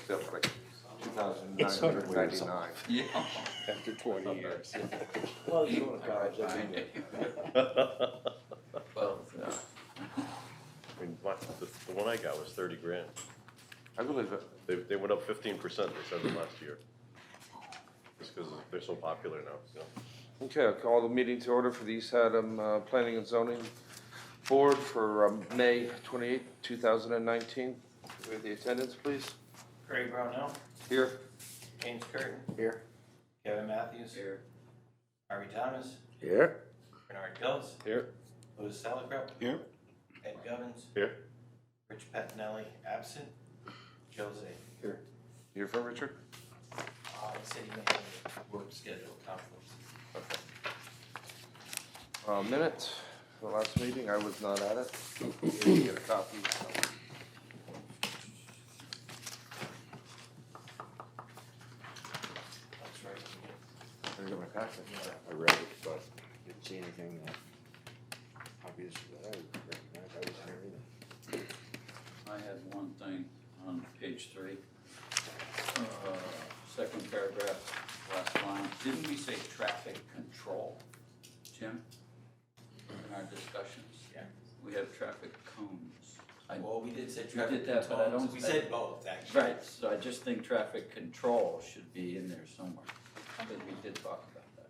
Except for like It's sort of wears 2,999. off. Yeah. After 20 years. Well, you go to college, doesn't it? Well, I mean, the one I got was 30 grand. I believe it. They went up 15%, they said the last year. Just because they're so popular now, you know. Okay, I'll call the meeting to order for the East Haddam Planning and Zoning Board for May 28, 2019. We have the attendance, please. Craig Brownell, Here. James Curtin, Here. Kevin Matthews, here. Harvey Thomas, Here. Bernard Gills, Here. Louis Salakrop, Here. Ed Govins, Here. Rich Pettinelli, absent, Joe Zay. Here. Here for Richard? He said he may have work schedule conflicts. Okay. Minutes for the last meeting, I was not at it. Here, you get a copy. That's right. I got my packet. I read it, but didn't see anything that obvious that I recognize. I was there either. I had one thing on page 3. Second paragraph, last line. Didn't we say traffic control, Jim? In our discussions? Yeah. We have traffic cones. Well, we did say We traffic did that, but I control. don't- We said both, actually. Right, so I just think traffic control should be in there somewhere, because we did talk about that.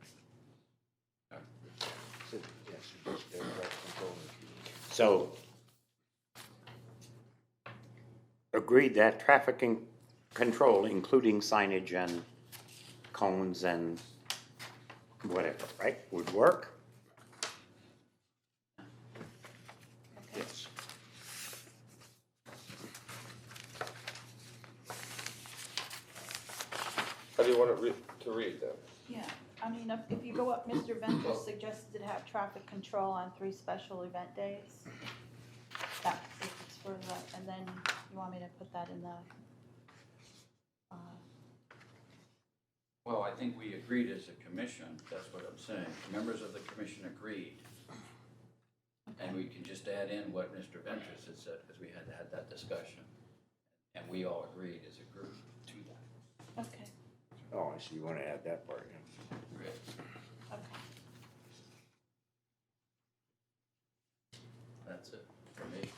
Yes, it's there, that's control. So, agreed that traffic control, including signage and cones and whatever, right, would work? Yes. How do you want it to read then? Yeah, I mean, if you go up, Mr. Venter suggested to have traffic control on 3 special event days. That, if it's for the, and then you want me to put that in the, Well, I think we agreed as a commission, that's what I'm saying. Members of the commission agreed. And we can just add in what Mr. Ventris had said, because we had had that discussion. And we all agreed as a group to that. okay, Oh, I see, you want to add that part, yeah. Great. okay. That's it for me.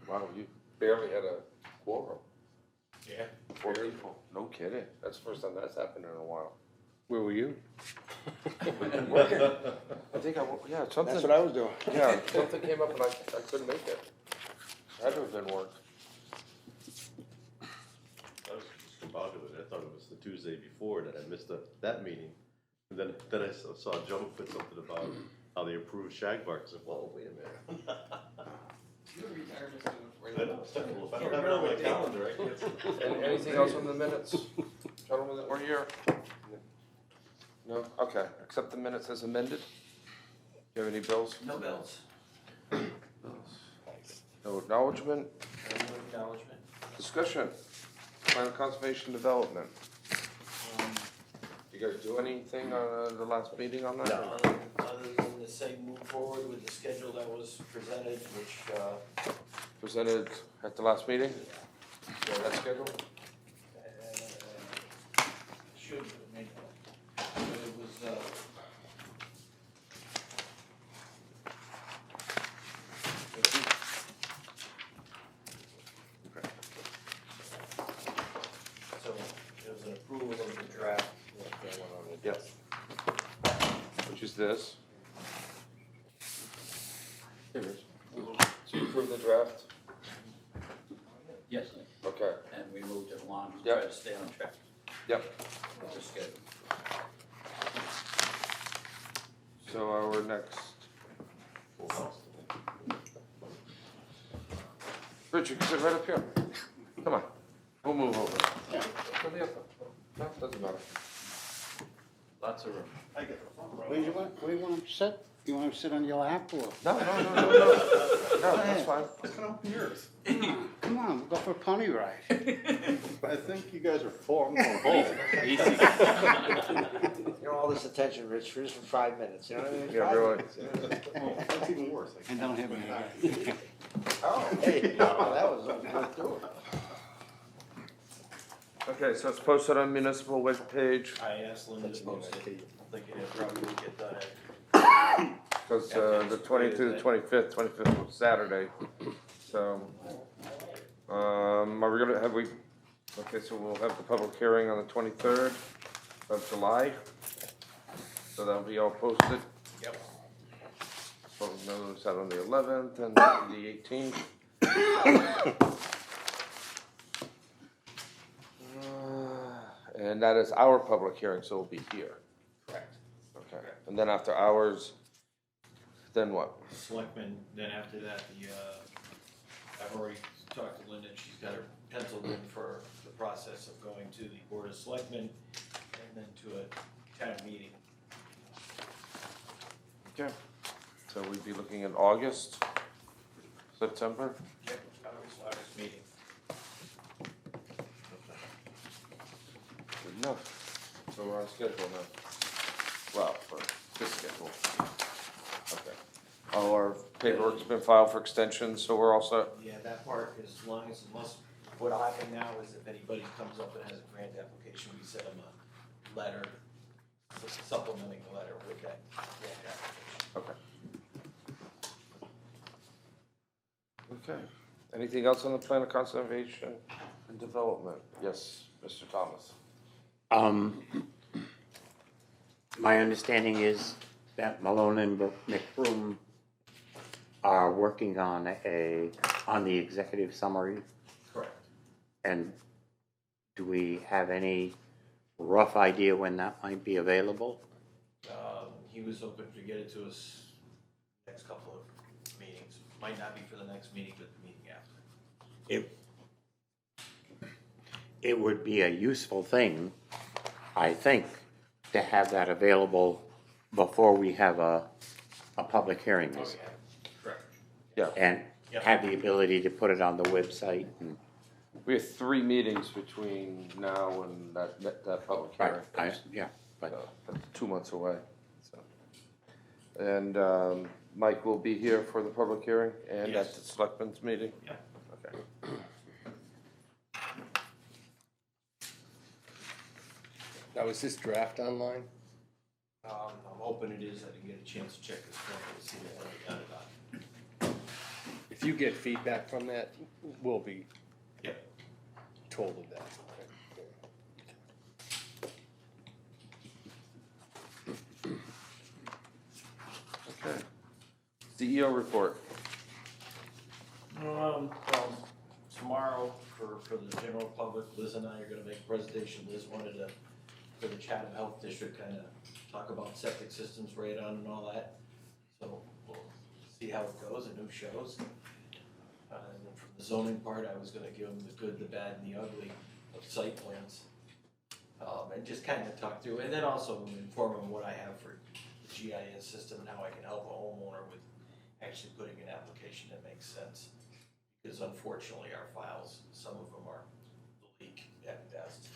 Wow, you barely had a quorum. Yeah. 4 people. No kidding. That's the first time that's happened in a while. Where were you? I think yeah, something. That's what I was doing. Yeah, something came up and I couldn't make it. Had to have been work. I was discombobulated. I thought it was the Tuesday before that I missed that meeting. And then I saw Joe put something about how they approved shag bark. I said, whoa, wait a minute. I know, it's difficult. If I don't have it on my calendar, I can't. And anything else on the minutes, gentlemen that were here? No? Okay, accept the minutes as amended. Do you have any bills? No bills. No acknowledgement? No acknowledgement. Discussion? Plan of conservation development. You guys do anything on the last meeting on that? Other than to say move forward with the schedule that was presented, which, Presented at the last meeting? Yeah, that schedule? should have made that. But it was, so it was an approval of the draft. Yes. Which is this? Here it is. So you approve the draft? Yes, Okay. and we moved it along to Yep. try to stay on track Yep. with the schedule. So our next. Richard, sit right up here. Come on. We'll move over. Come the other. No, doesn't matter. Lots of room. Where do you want him to sit? You want him to sit on your lap or? No, that's fine. Come Come on, we'll go for a pony ride. I think you guys are full, I'm going home. You know, all this attention, Rich, for just for 5 minutes, you know what I mean? Yeah, 5 really. minutes, you know? Well, that's even worse. And don't have any. Oh, hey, no, that was worth doing. Okay, so it's posted on municipal webpage, I asked Linda to post it, thinking it probably would get done at because the 20th through the 25th was Saturday. So, are we gonna, okay, so we'll have the public hearing on the 23rd of July. So that'll be all posted. Yep. Public notice out on the 11th and the 18th. And that is our public hearing, so it'll be here. Correct. Okay, and then after hours, then what? Selectmen, then after that, I've already talked to Linda, she's got her penciled in for the process of going to the Board of Selectmen and then to a town meeting. Okay, so we'd be looking at August, September? Yep, August meeting. Good enough. So we're on schedule now. Well, for this schedule. Okay. All our paperwork's been filed for extensions, so we're all set? Yeah, that part, as long as, unless, what'll happen now is if anybody comes up and has a grant application, we send them a letter supplementing the letter with that grant application. Okay. Okay. Anything else on the plan of conservation and development? Yes, Mr. Thomas. My understanding is that Malone and McBroom are working on the executive summary, Correct. and do we have any rough idea when that might be available? He was hoping to get it to us next couple of meetings. Might not be for the next meeting, but the meeting after. It would be a useful thing, I think, to have that available before we have a public hearing. Correct. Yeah. And have the ability to put it on the website. And, We have 3 meetings between now and that public hearing. yeah, but So that's 2 months away, so. And, Mike will be here for the public hearing and Yes. at the selectmen's meeting? Yeah. Okay. Now, is this draft online? I'm hoping it is. I didn't get a chance to check this one to see what I got it on. If you get feedback from that, we'll be Yep. told of that. Okay. CEO report. Well, tomorrow, for the general public, Liz and I are gonna make a presentation. Liz wanted to, for the Chatham Health District, kinda talk about septic systems, radon and all that. So we'll see how it goes and who shows. And then from the zoning part, I was gonna give them the good, the bad, and the ugly of site plans. And just kinda talk through, and then also inform them what I have for the GIS system and how I can help a homeowner with actually putting an application that makes sense. Because unfortunately, our files, some of them are leak at best.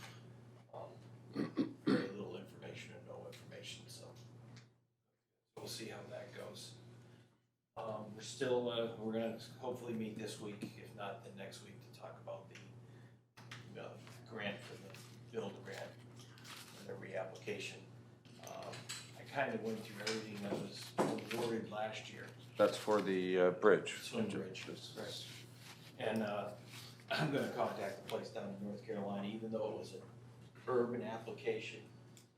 Very little information and no information, so we'll see how that goes. We're still, we're gonna hopefully meet this week, if not the next week, to talk about the grant for the build grant and the reapplication. I kinda went through everything that was awarded last year. That's for the bridge. Swing bridge, right. And I'm gonna contact the place down in North Carolina, even though it was an urban application,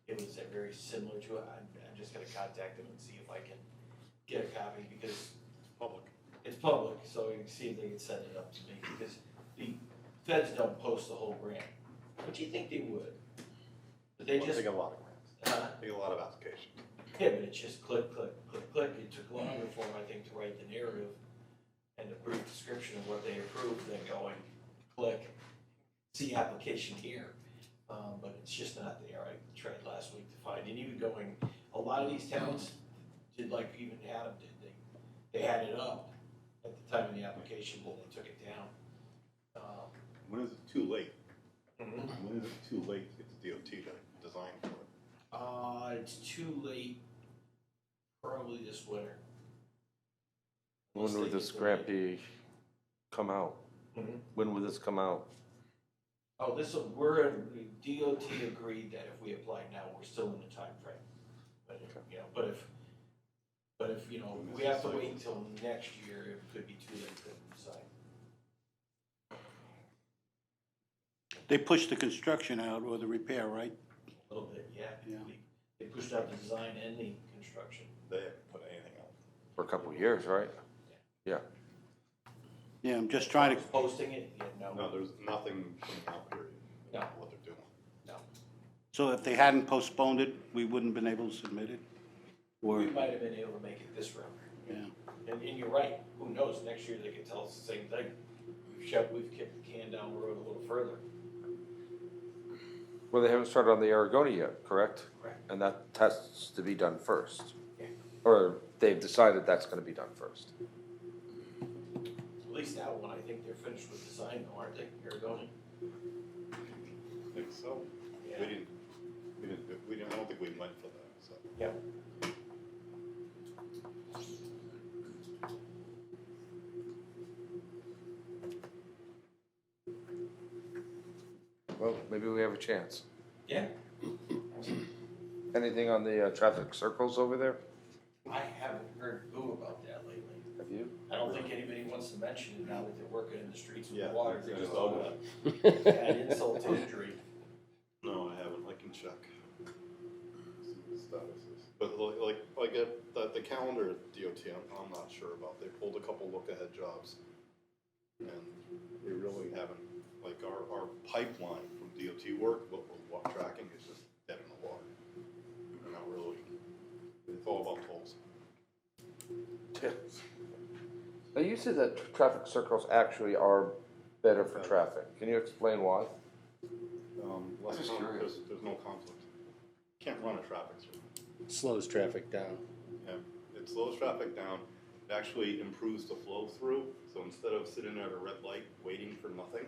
it was very similar to it. I'm just gonna contact them and see if I can get a copy, because it's public, so you can see if they can send it up to me, because the feds don't post the whole grant, but you think they would. But they just, They get a lot of grants, they get a lot of applications. yeah, but it's just click, click, click, click. It took longer for them, I think, to write the narrative and the brief description of what they approved than going, click, see application here. But it's just not there. I tried last week to find, and even going, a lot of these towns did like even Haddam did. They had it up at the time of the application, then they took it down. When is it too late? Mhm. When is it too late to get the DOT to design for it? It's too late, probably this winter. When would this grant come out? Mhm. When would this come out? Oh, DOT agreed that if we apply now, we're still in the time frame. But, you know, but if, you know, we have to wait until next year, it could be too late to decide. They pushed the construction out or the repair, right? A little bit, yeah. Yeah. They pushed out the design and the construction. They haven't put anything out. For a couple of years, right? Yeah. Yeah, I'm just trying to, Posting it, yeah, No, there's nothing coming out, period. No. What they're doing. so if they hadn't postponed it, we wouldn't have been able to submit it? Or, We might have been able to make it this round. yeah, And you're right, who knows, next year they could tell us the same thing. We've kicked the can down the road a little further. Well, they haven't started on the Aragona yet, correct? Correct. And that has to be done first. Yeah. Or they've decided that's gonna be done first. At least that one, I think they're finished with design, though, aren't they, Aragona? I think so. Yeah. I don't think we went for that, so. Yep. Well, maybe we have a chance. Yeah, Anything on the traffic circles over there? I haven't heard boo about that lately. Have you? I don't think anybody wants to mention it now that they're working in the streets with Yeah, water, they it's just ugly. don't add insult to injury. No, I haven't, I can check. See what the status is. But like at the calendar at DOT, I'm not sure about, they pulled a couple look-ahead jobs. And we really haven't, like our pipeline from DOT work, what we're tracking is just dead in the water. We're not really, it's all about tolls. Now, you said that traffic circles actually are better for traffic. Can you explain why? Less just conflict, curious. there's no conflict. Can't run a traffic circle. Slows traffic down. Yeah, it slows traffic down, it actually improves the flow through, so instead of sitting at a red light waiting for nothing,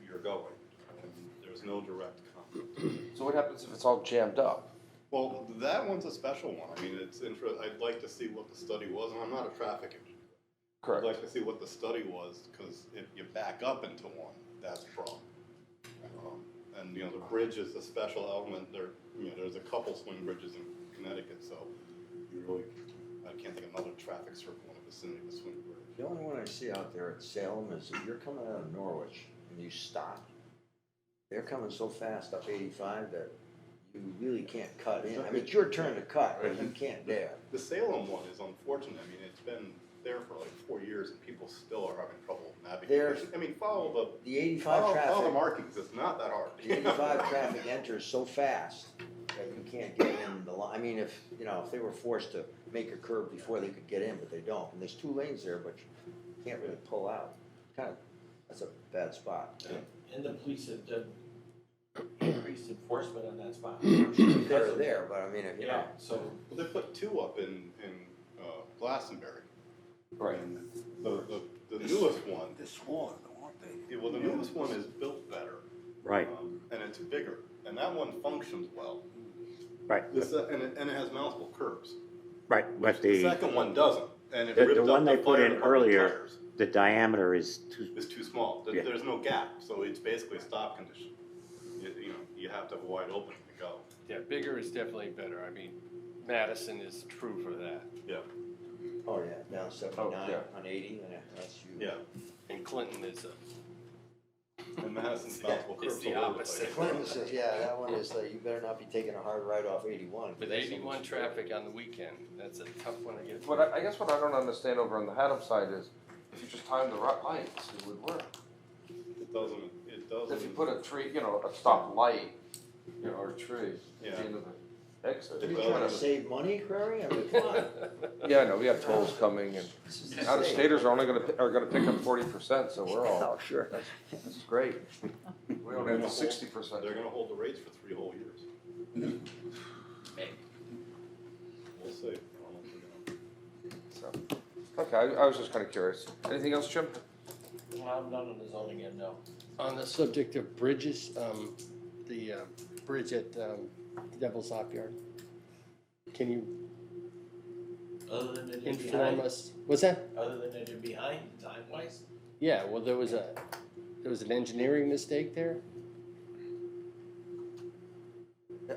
you're going, and there's no direct conflict. So what happens if it's all jammed up? Well, that one's a special one, I mean, I'd like to see what the study was, and I'm not a traffic engineer. I'd Correct. like to see what the study was, because if you back up into one, that's a problem. And, you know, the bridge is a special element, there's a couple swing bridges in Connecticut, so you really, I can't think of another traffic circle in the vicinity of a swing bridge. The only one I see out there at Salem is if you're coming out of Norwich and you stop, they're coming so fast up 85 that you really can't cut in. I mean, it's your turn to cut, but you can't dare. The Salem one is unfortunate, I mean, it's been there for like 4 years and people still are having trouble navigating. I mean, follow The 85 the traffic, markings, it's not that hard. the 85 traffic enters so fast that you can't get in the line. I mean, if they were forced to make a curve before they could get in, but they don't. And there's 2 lanes there, but you can't really pull out. That's a bad spot. And the police have done increased enforcement on that spot. They're there, but I mean, if you know. Yeah, so, Well, they put 2 up in Glastonbury. Right. And the newest one, they're smaller, aren't they? well, the newest one is built better. Right, And it's bigger, and that one functions well. right, And it has multiple curves. right, but The the second one doesn't, and it the ripped up one they the put fire in department earlier, tires. the diameter is too, It's too small, Yeah. there's no gap, so it's basically a stop condition. You have to have a wide opening to go. Yeah, bigger is definitely better. I mean, Madison is true for that. Yeah. Oh, yeah, down 79 yeah. on 80, and that's huge. Yeah, And Clinton is and Madison's multiple It's curves the all over the opposite. place. Clinton says, yeah, that one is, you better not be taking a hard ride off 81. with 81 traffic on the weekend. That's a tough one to get. What I guess what I don't understand over on the Haddam side is, if you just time the lights, it would work. It doesn't. If you put a tree, a stop light, or a tree at Yeah. the end of the exit. Are you trying to save money, Crary? I mean, come on. Yeah, I know, we have tolls coming, and This is out of insane. staters are only gonna pick up 40%, so we're all, Oh, sure. this is great. We don't have the 60%. They're gonna hold the rates for 3 whole years. Maybe. We'll see. I don't know if they're gonna- So, okay, I was just kinda curious. Anything else, Jim? well, I'm not on the zoning end, no. On the subject of bridges, the bridge at Devil's Hop Yard, can you Other than they're inform behind, us? What's that? other than they're behind time-wise? Yeah, well, there was an engineering mistake there.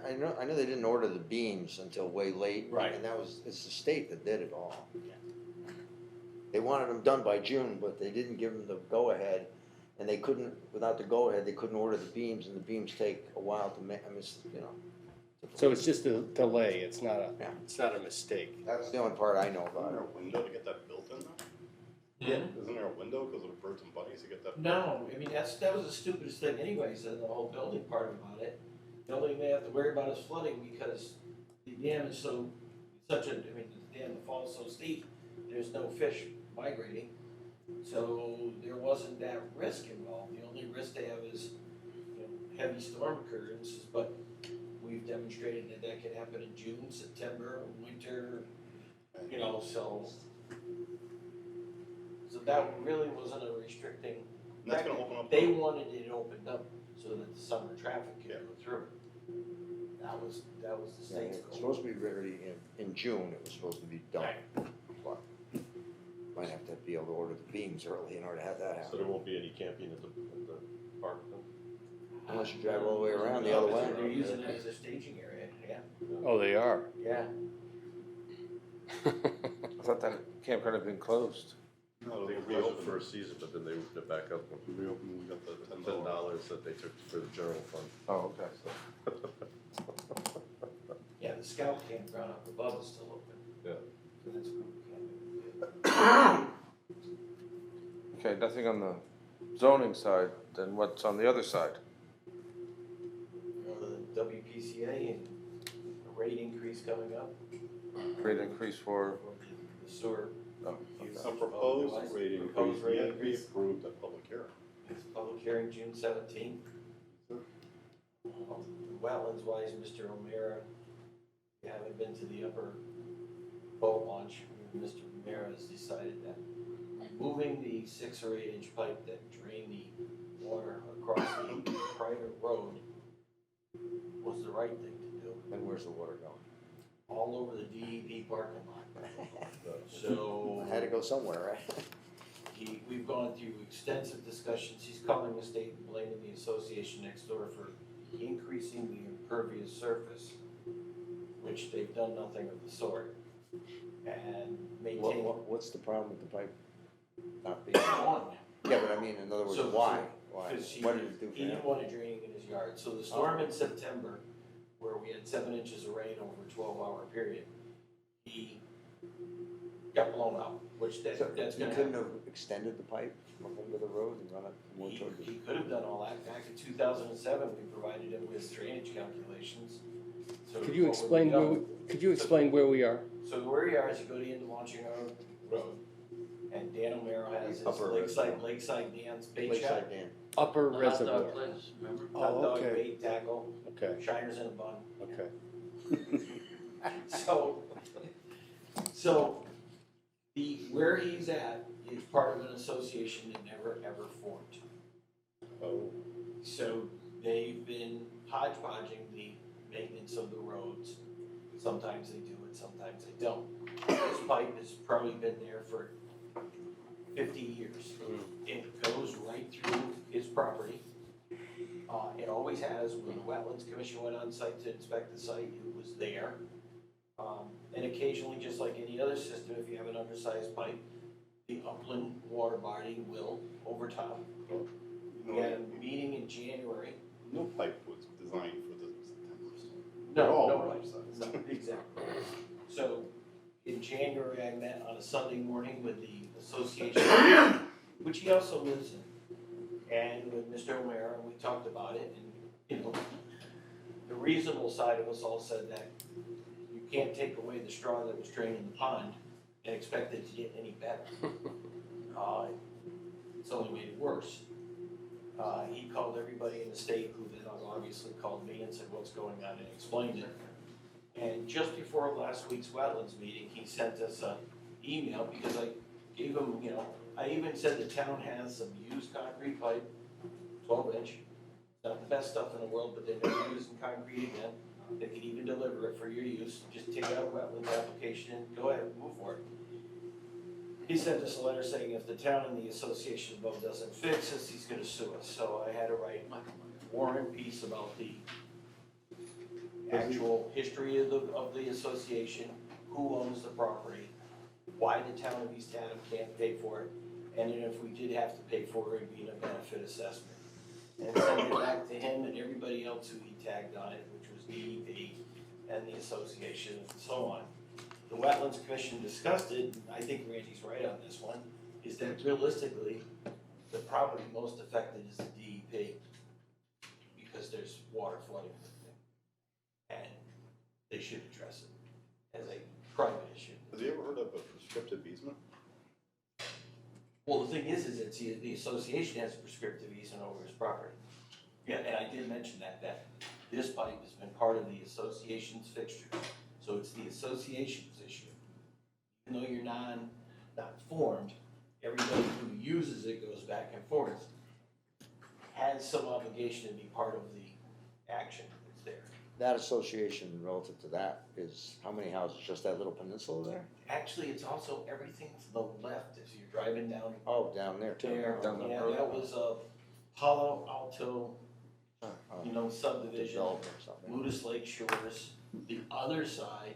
I know they didn't order the beams until way late. Right. And it's the state that did it all. They wanted them done by June, but they didn't give them the go-ahead, and they couldn't, without the go-ahead, they couldn't order the beams, and the beams take a while to make, I mean, you know. So it's just a delay. It's not Yeah. a mistake. That's the only part I know Isn't about there it. a window to get that built in there? Yeah. Isn't there a window because of birds and bunnies to get that? No, I mean, that was the stupidest thing anyways, in the whole building part about it. The only thing they have to worry about is flooding because the dam is the dam, the fall is so steep, there's no fish migrating. So there wasn't that risk involved. The only risk they have is, heavy storm occurrences, but we've demonstrated that can happen in June, September, winter, so that really wasn't a restricting. And that's gonna open up. They wanted it opened up so that the summer traffic could Yeah. go through. That was the Yeah, state's it's goal. supposed to be ready in June, it was supposed to be done. Right. But might have to be able to order the beams early in order to have that So happen. there won't be any camping at the park then? Unless you drive all the way around the other way. They're using it as a staging area, yeah. Oh, they are. Yeah. I thought that campground had been closed. No, They they reopened reopened first season, but then they opened it back up with Reopened, we got the $10 that they took for the general fund. Oh, okay. Yeah, the scout campground up above is still open. Yeah. So that's group camping. Okay, nothing on the zoning side, then what's on the other side? Other than WPCA and a rate increase coming up Rate increase for, for the sewer. oh, Some proposed rate increase, Proposed rate yet to be increase. approved at public hearing. It's public hearing June 17th. Wetlands wise, Mr. O'Meara, you haven't been to the upper boat launch. Mr. O'Meara has decided that removing the 6 or 8 inch pipe that drained the water across the private road was the right thing to do. And where's the water going? All over the DEP parking lot. So. Had to go somewhere, right? We've gone through extensive discussions, he's calling the state and blaming the association next door for increasing the impervious surface, which they've done nothing of the sort, and maintaining. What's the problem with the pipe not being? One, Yeah, but I mean, in other words, So- why? Why? because he What did it do for didn't him? want it draining in his yard, so the storm in September, where we had 7 inches of rain over a 12-hour period, he got blown out, which So that's you gonna couldn't happen. have extended the pipe from under the road and run it more toward the. He could have done all that. Back in 2007, we provided him with drainage calculations. So Could you what explain we've done- where we are? So where we are is you go to the end of Launching Road, and Dan O'Meara has his Upper Lakeside Dan's bait shop. Lakeside Dam. Upper The hot Reservoir. dog place, remember? Hot Oh, dog, okay. bait, tackle, Okay, shiners in a bun. okay. So where he's at is part of an association that never ever formed. Oh. So they've been hodgepodging the maintenance of the roads. Sometimes they do it, sometimes they don't. This pipe has probably been there for 50 years. It goes right through his property. It always has. When the Wetlands Commission went on site to inspect the site, it was there. And occasionally, just like any other system, if you have an undersized pipe, the upland water body will overtop. We had a meeting in January. No pipe was designed for the September storm. No, They're all no, right-sized. no, exactly. So in January, I met on a Sunday morning with the association, which he also lives in, and with Mr. O'Meara, and we talked about it, and, the reasonable side of us all said that you can't take away the straw that was draining the pond and expect it to get any better. It's only made it worse. He called everybody in the state, who then obviously called me and said what's going on and explained it. And just before last week's wetlands meeting, he sent us an email because I gave him, I even said the town has some used concrete pipe, 12-inch. It's not the best stuff in the world, but they're never using concrete again. They can even deliver it for your use. Just take out a wetlands application and go ahead and move for it. He sent us a letter saying if the town and the association vote doesn't fix us, he's gonna sue us. So I had to write a war and peace about the actual history of the association, who owns the property, why the town of East Haddam can't pay for it, and then if we did have to pay for it, it'd be a benefit assessment. And send it back to him and everybody else who he tagged on it, which was DEP and the association and so on. The Wetlands Commission discussed it, and I think Randy's right on this one, is that realistically, the property most affected is the DEP, because there's water flooding. And they should address it as a private issue. Have you ever heard of a prescriptive easement? Well, the thing is it's the association has a prescriptive easement over his property. Yeah, and I did mention that this pipe has been part of the association's fixture, so it's the association's issue. Even though you're not formed, everybody who uses it goes back and forth, has some obligation to be part of the action that's there. That association relative to that is how many houses, just that little peninsula there? Actually, it's also everything to the left as you're driving down Oh, down there too. there. Down the Yeah, road. that was a Palo Alto, subdivision, Development or something. Ludus Lake Shores. The other side,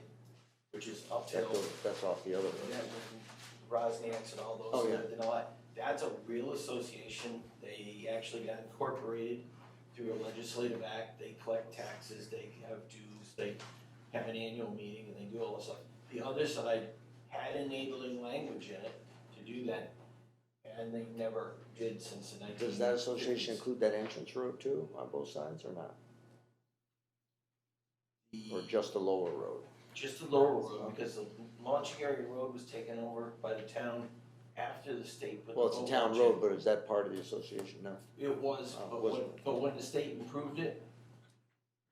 which is uphill, That's off the other yeah, one. Rosniaks and all those, Oh, yeah. and all that. That's a real association. They actually got incorporated through a legislative act. They collect taxes, they have dues, they have an annual meeting, and they do all this stuff. The other side had enabling language in it to do that, and they never did since the 1950s. Does that association include that entrance road too, on both sides or not? Or just the lower road? Just the lower road, because the launching area road was taken over by the town after the state put the Well, it's a boat town launch road, in. but is that part of the association? No. It was, Oh, was it? but when the state improved it,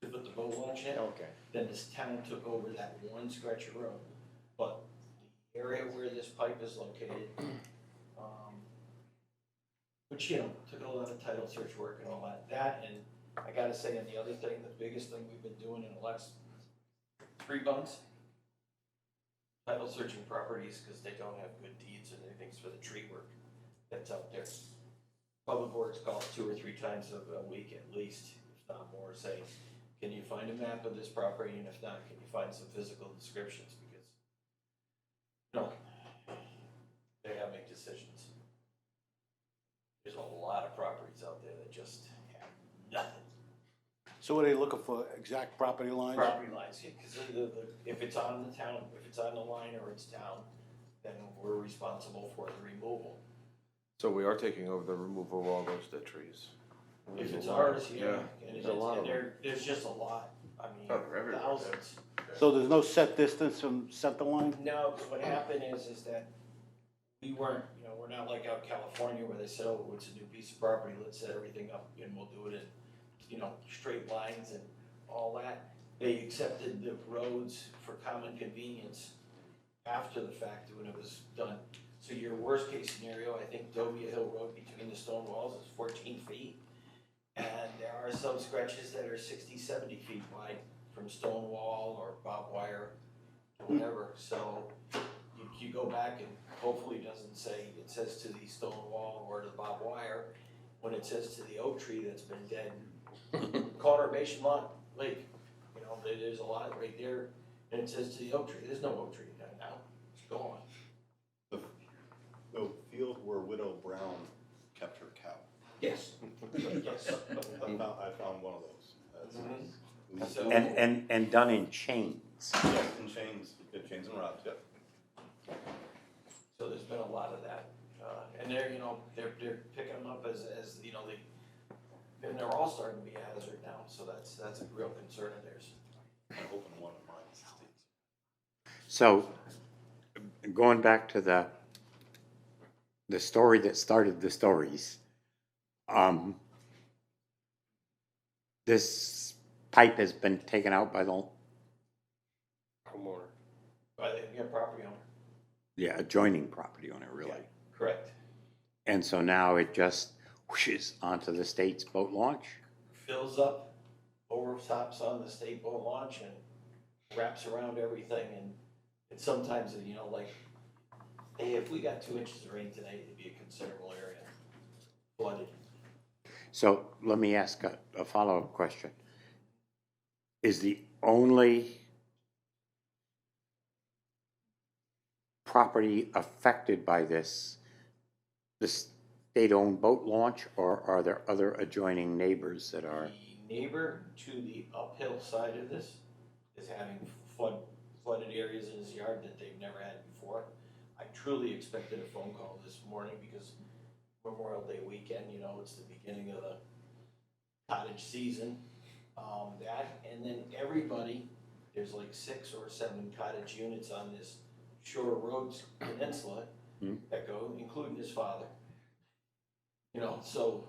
to put the boat launch in, Okay. then this town took over that one stretch of road. But the area where this pipe is located, which, took a lot of title search work and all that, and I gotta say, and the other thing, the biggest thing we've been doing in the last 3 months, title searching properties, cause they don't have good deeds and everything's for the tree work that's out there. Public Works calls 2 or 3 times a week at least, if not more, saying, can you find a map of this property, and if not, can you find some physical descriptions, because, they gotta make decisions. There's a lot of properties out there that just have nothing. So what are they looking for, exact property lines? Property lines, yeah, cause if it's on the town, if it's on the line or it's town, then we're responsible for the removal. So we are taking over the removal of all those dead trees. If it's ours, yeah, Yeah. and There's a lot of there's just a lot, I mean, Oh, they're everywhere. thousands. So there's no set distance from center line? No, 'cause what happened is that we weren't, we're not like out California where they said, oh, it's a new piece of property, let's set everything up and we'll do it in, straight lines and all that. They accepted the roads for common convenience after the fact when it was done. So your worst case scenario, I think Dovia Hill Road between the stone walls is 14 feet. And there are some stretches that are 60, 70 feet wide from stone wall or barbed wire or whatever. So you go back and hopefully it doesn't say, it says to the stone wall or the barbed wire, when it says to the oak tree that's been dead, Conservation Lot Lake, there's a lot right there, and it says to the oak tree, there's no oak tree there now, it's gone. The field where Widow Brown kept her cow. Yes. Yes. I found one of those. That's- So- And done in chains. Yeah, and chains, chains and rods, yeah. So there's been a lot of that, and they're picking them up as and they're all starting to be a hazard now, so that's a real concern of theirs. I'm hoping one of mine stays. So, going back to the story that started the stories, this pipe has been taken out by the, Homeowner. By the property owner. adjoining property owner, really. Correct. And so now it just, whooshes onto the state's boat launch? Fills up, overtops on the state boat launch and wraps around everything and sometimes, you know, like, hey, if we got 2 inches of rain tonight, it'd be a considerable area flooded. So let me ask a follow-up question. Is the only property affected by this the state-owned boat launch, or are there other adjoining neighbors that are? The neighbor to the uphill side of this is having flooded areas in his yard that they've never had before. I truly expected a phone call this morning because Memorial Day weekend, you know, it's the beginning of the cottage season. That, and then everybody, there's like 6 or 7 cottage units on this Shore Roads Peninsula that go, including his father. You know, so,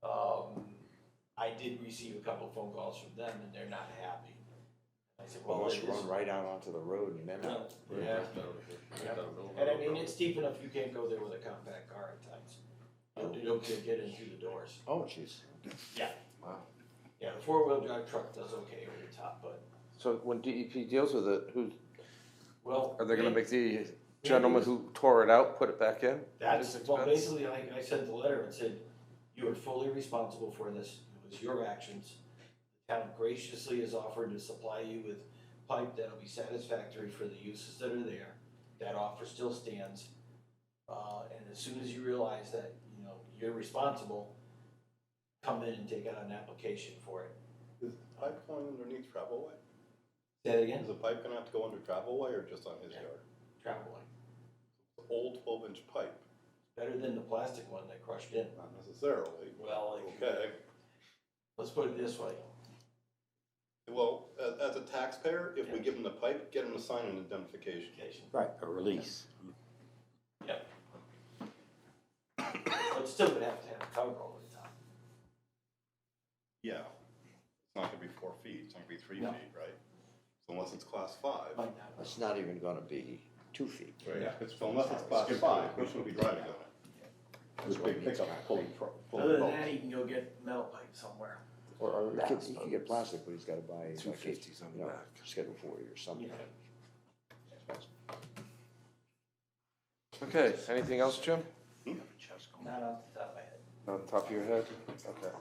I did receive a couple of phone calls from them and they're not happy. I said, well, Unless it you is. run right out onto the road and then out. Yeah. And I mean, it's steep enough, you can't go there with a compact car at times. You don't get in through the doors. Oh, jeez. Yeah. Wow. Yeah, the 4-wheel drive truck does okay over the top, but, So when DEP deals with it, who, well. are they gonna make the gentleman who tore it out put it back in? at his That's, well, expense? basically, I sent the letter and said, you are fully responsible for this, it was your actions. The town graciously has offered to supply you with pipe that'll be satisfactory for the uses that are there. That offer still stands. And as soon as you realize that, you know, you're responsible, come in and take out an application for it. Is the pipe going underneath travel way? Say that again? Is the pipe gonna have to go under travel way or just on his yard? Travel line. Old 12-inch pipe, Better than the plastic one that crushed in. not necessarily. Well, Okay, let's put it this way. well, as a taxpayer, if we give him the pipe, get him to sign an indemnification. Right, a release. Yep. But still would have to have a cover over the top. Yeah. It's not gonna be 4 feet, it's not gonna be 3 No. feet, right? So unless it's class 5. Might not. It's not even gonna be 2 feet. Right. Yeah. So unless it's class 5, we shouldn't be driving on it. That's With why big it needs pickup concrete. full Other of than bolts. that, he can go get metal pipe somewhere. Or he could get plastic, but he's gotta buy like 250s on the you know, back. Schedule 40 or something. Yeah. Okay, anything else, Jim? Not off the top of my head. On top of your head? Okay.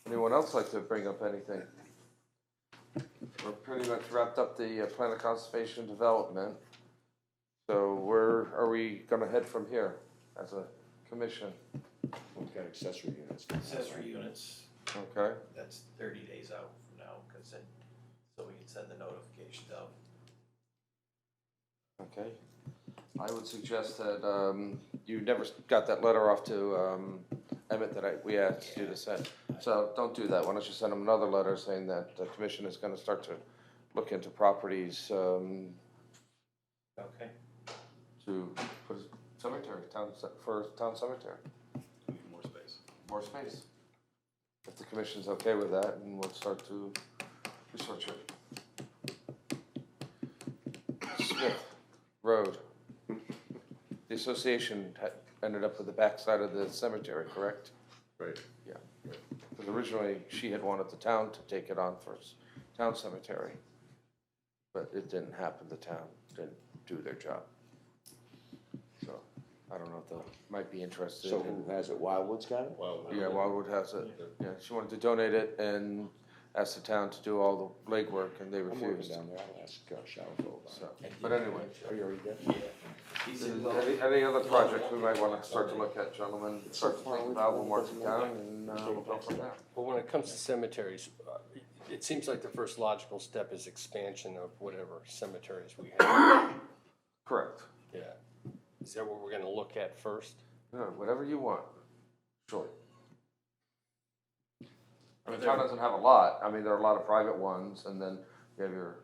Anyone else like to bring up anything? We're pretty much wrapped up the plan of conservation development. So where are we gonna head from here as a commission? We've got accessory units. Accessory units, Okay, that's 30 days out from now, cause then, so we can send the notifications out. okay. I would suggest that, you never got that letter off to, Emmett that we asked you to send. So don't do that. Why don't you send him another letter saying that the commission is gonna start to look into properties, Okay. to put a cemetery, for town cemetery, Need more space. more space. If the commission's okay with that, and we'll start to research it. Smith Road. The association ended up with the backside of the cemetery, correct? Right. Yeah. Because originally, she had wanted the town to take it on for town cemetery. But it didn't happen, the town didn't do their job. So, I don't know if they might be interested So in. who has it? Wildwood's got it? Well, Yeah, Wildwood has it. Yeah, she wanted to donate it and asked the town to do all the legwork, and they I'm working refused. down there. I'll ask Shalfo So, about it. but anyway, Oh, you already did? Yeah. He said, well, any other projects we might wanna start to look at, gentlemen, start to think about, we'll mark it down, and, we'll go from there. Well, when it comes to cemeteries, it seems like the first logical step is expansion of whatever cemeteries we have. Correct. Yeah. Is that what we're gonna look at first? Yeah, whatever you want, sure. I mean, town doesn't have a lot, I mean, there are a lot of private ones, and then you have your,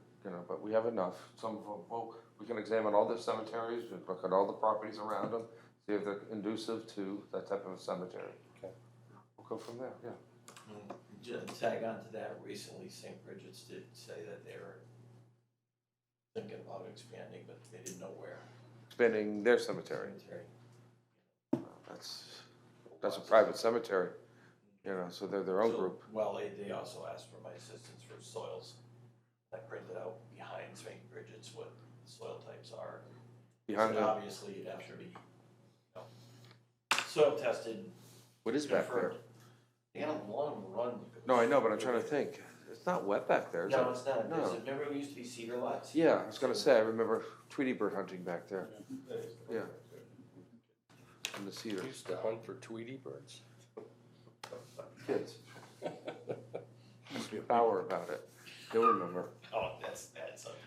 but we have enough. Some of them, well, we can examine all the cemeteries, we look at all the properties around them, see if they're conducive to that type of a cemetery. Okay. We'll go from there, yeah. just tag on to that, recently St. Bridget's did say that they were thinking about expanding, but they didn't know where. Expanding their cemetery. Cemetery. That's That's a private cemetery, you know, so they're their own So, group. Well, they also asked for my assistance for soils. I printed out behind St. Bridget's what the soil types are. Behind So the, obviously you'd have to be, soil tested, what is back there? confirmed. They had a long run. No, I know, but I'm trying to think. It's not wet back there, is it? No, it's not. No. Remember we used to be cedar lots? Yeah, I was gonna say, I remember Tweety bird hunting back there. Yeah. In the cedars. Used to hunt for Tweety birds. Kids. Must be a Bauer about it. You'll remember. Oh, that's something.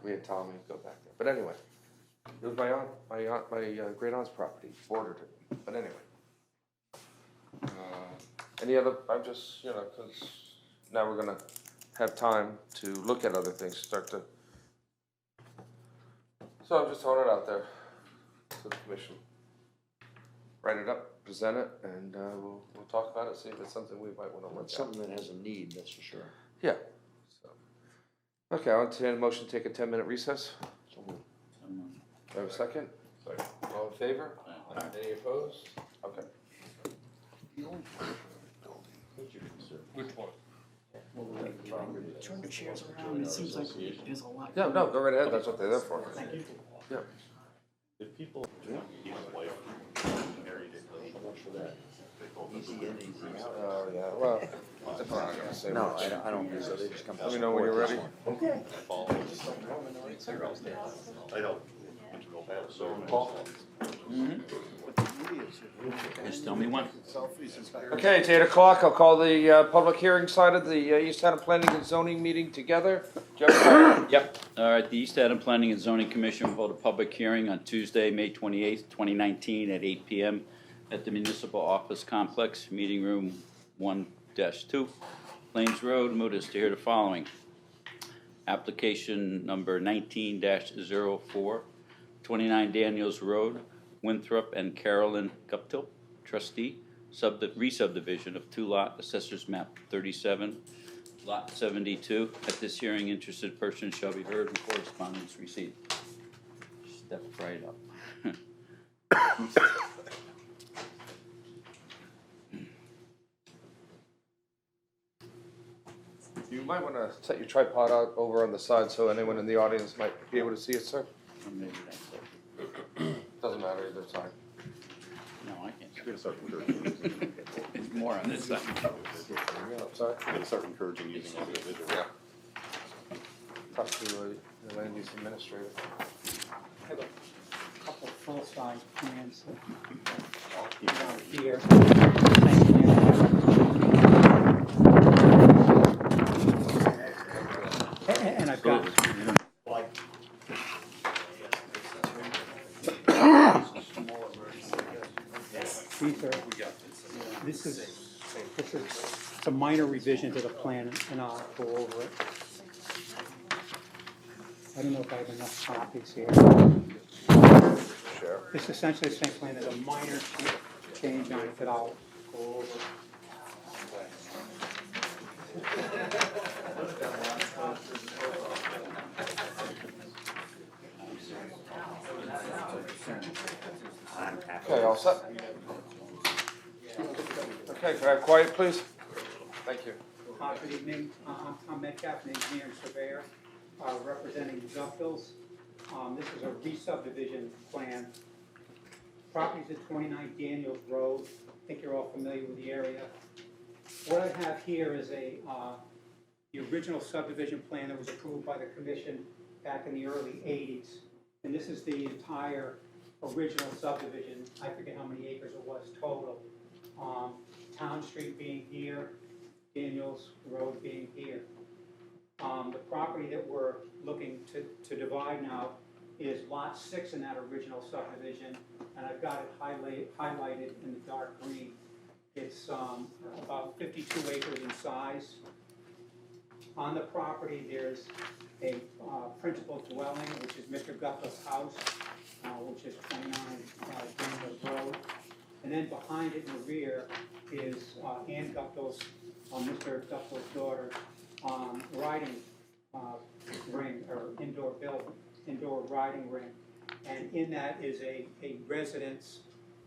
Me and Tommy go back there. But anyway, it was my great aunt's property, bordered it. But anyway. Any other, I'm just, you know, because now we're gonna have time to look at other things, start to. So I'm just throwing it out there to the commission. Write it up, present it, and we'll talk about it, see if it's something we might wanna look It's at. something that has a need, that's for sure. Yeah. So. Okay, I'll entertain a motion to take a 10-minute recess. Do I have a second? Second. All in favor? Any opposed? Okay. Which one? Turn the chairs around, it seems like there's a lot. Yeah, no, go right ahead, that's what they're there for. Yeah. If people, his wife married it, How much for that? Easy in, easy out. Oh, yeah, well, that's what I'm gonna say. No, much. I don't think so, they just come to Let me know when you're ready. Okay. I know. So, Paul? Just tell me when. Okay, it's 8 o'clock, I'll call the public hearing side of the East Haddam Planning and Zoning meeting together. Do you have a Yep. All right, the East Haddam Planning and Zoning Commission will hold a public hearing on Tuesday, May 28th, 2019 at 8 p.m. at the Municipal Office Complex, Meeting Room 1-2, Plains Road, Moodus, to hear the following. Application number 19-04, 29 Daniels Road, Winthrop and Carolyn Guptill, trustee, re-subdivision of 2-lot, assessors map 37, lot 72. At this hearing, interested persons shall be heard and correspondence received. Step right up. You might want to set your tripod out over on the side so anyone in the audience might be able to see it, sir. Or maybe that's it. Doesn't matter either side. No, I can't. You're gonna start encouraging. It's more on this side. Sorry? You're gonna start encouraging using individual. Yeah. Talk to the land use administrator. I have a couple full-size plans down here. And I've got, these are, this is, it's a minor revision to the plan, and I'll go over it. I don't know if I have enough copies here. Sure. It's essentially the same plan, there's a minor change on it that I'll go over. Okay, all set? Okay, can I have quiet, please? Thank you. Good evening, I'm Tom Metcalf, an engineer and surveyor, representing Guptill's. This is a re-subdivision plan. Property's at 29 Daniels Road. I think you're all familiar with the area. What I have here is the original subdivision plan that was approved by the commission back in the early 80s. And this is the entire original subdivision. I forget how many acres it was total. Town Street being here, Daniels Road being here. The property that we're looking to divide now is lot 6 in that original subdivision, and I've got it highlighted in the dark green. It's about 52 acres in size. On the property, there's a principal dwelling, which is Mr. Guptill's house, which is 29 Daniels Road. And then behind it in the rear is Ann Guptill's, Mr. Guptill's daughter, riding ring, or indoor riding ring. And in that is a residence,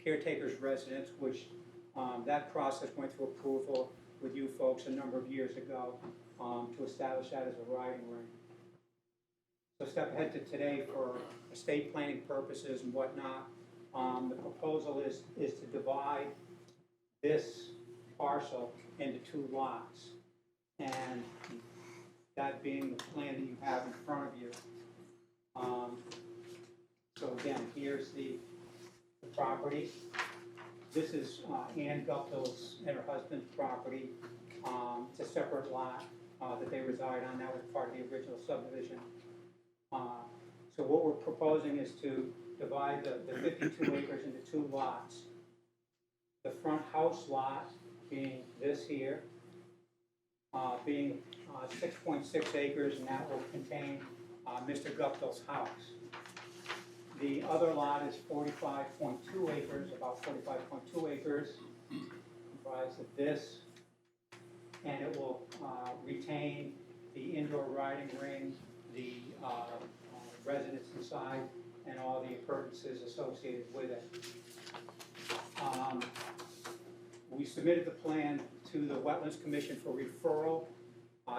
caretaker's residence, which That process went through approval with you folks a number of years ago to establish that as a riding ring. So step ahead to today for estate planning purposes and whatnot. The proposal is to divide this parcel into 2 lots. And that being the plan that you have in front of you. So again, here's the property. This is Ann Guptill's and her husband's property. It's a separate lot that they reside on. That was part of the original subdivision. So what we're proposing is to divide the 52 acres into 2 lots. The front house lot being this here, being 6.6 acres, and that will contain Mr. Guptill's house. The other lot is 45.2 acres, about 45.2 acres, comprised of this, and it will retain the indoor riding ring, the residence inside, and all the appurtenances associated with it. We submitted the plan to the Wetlands Commission for referral.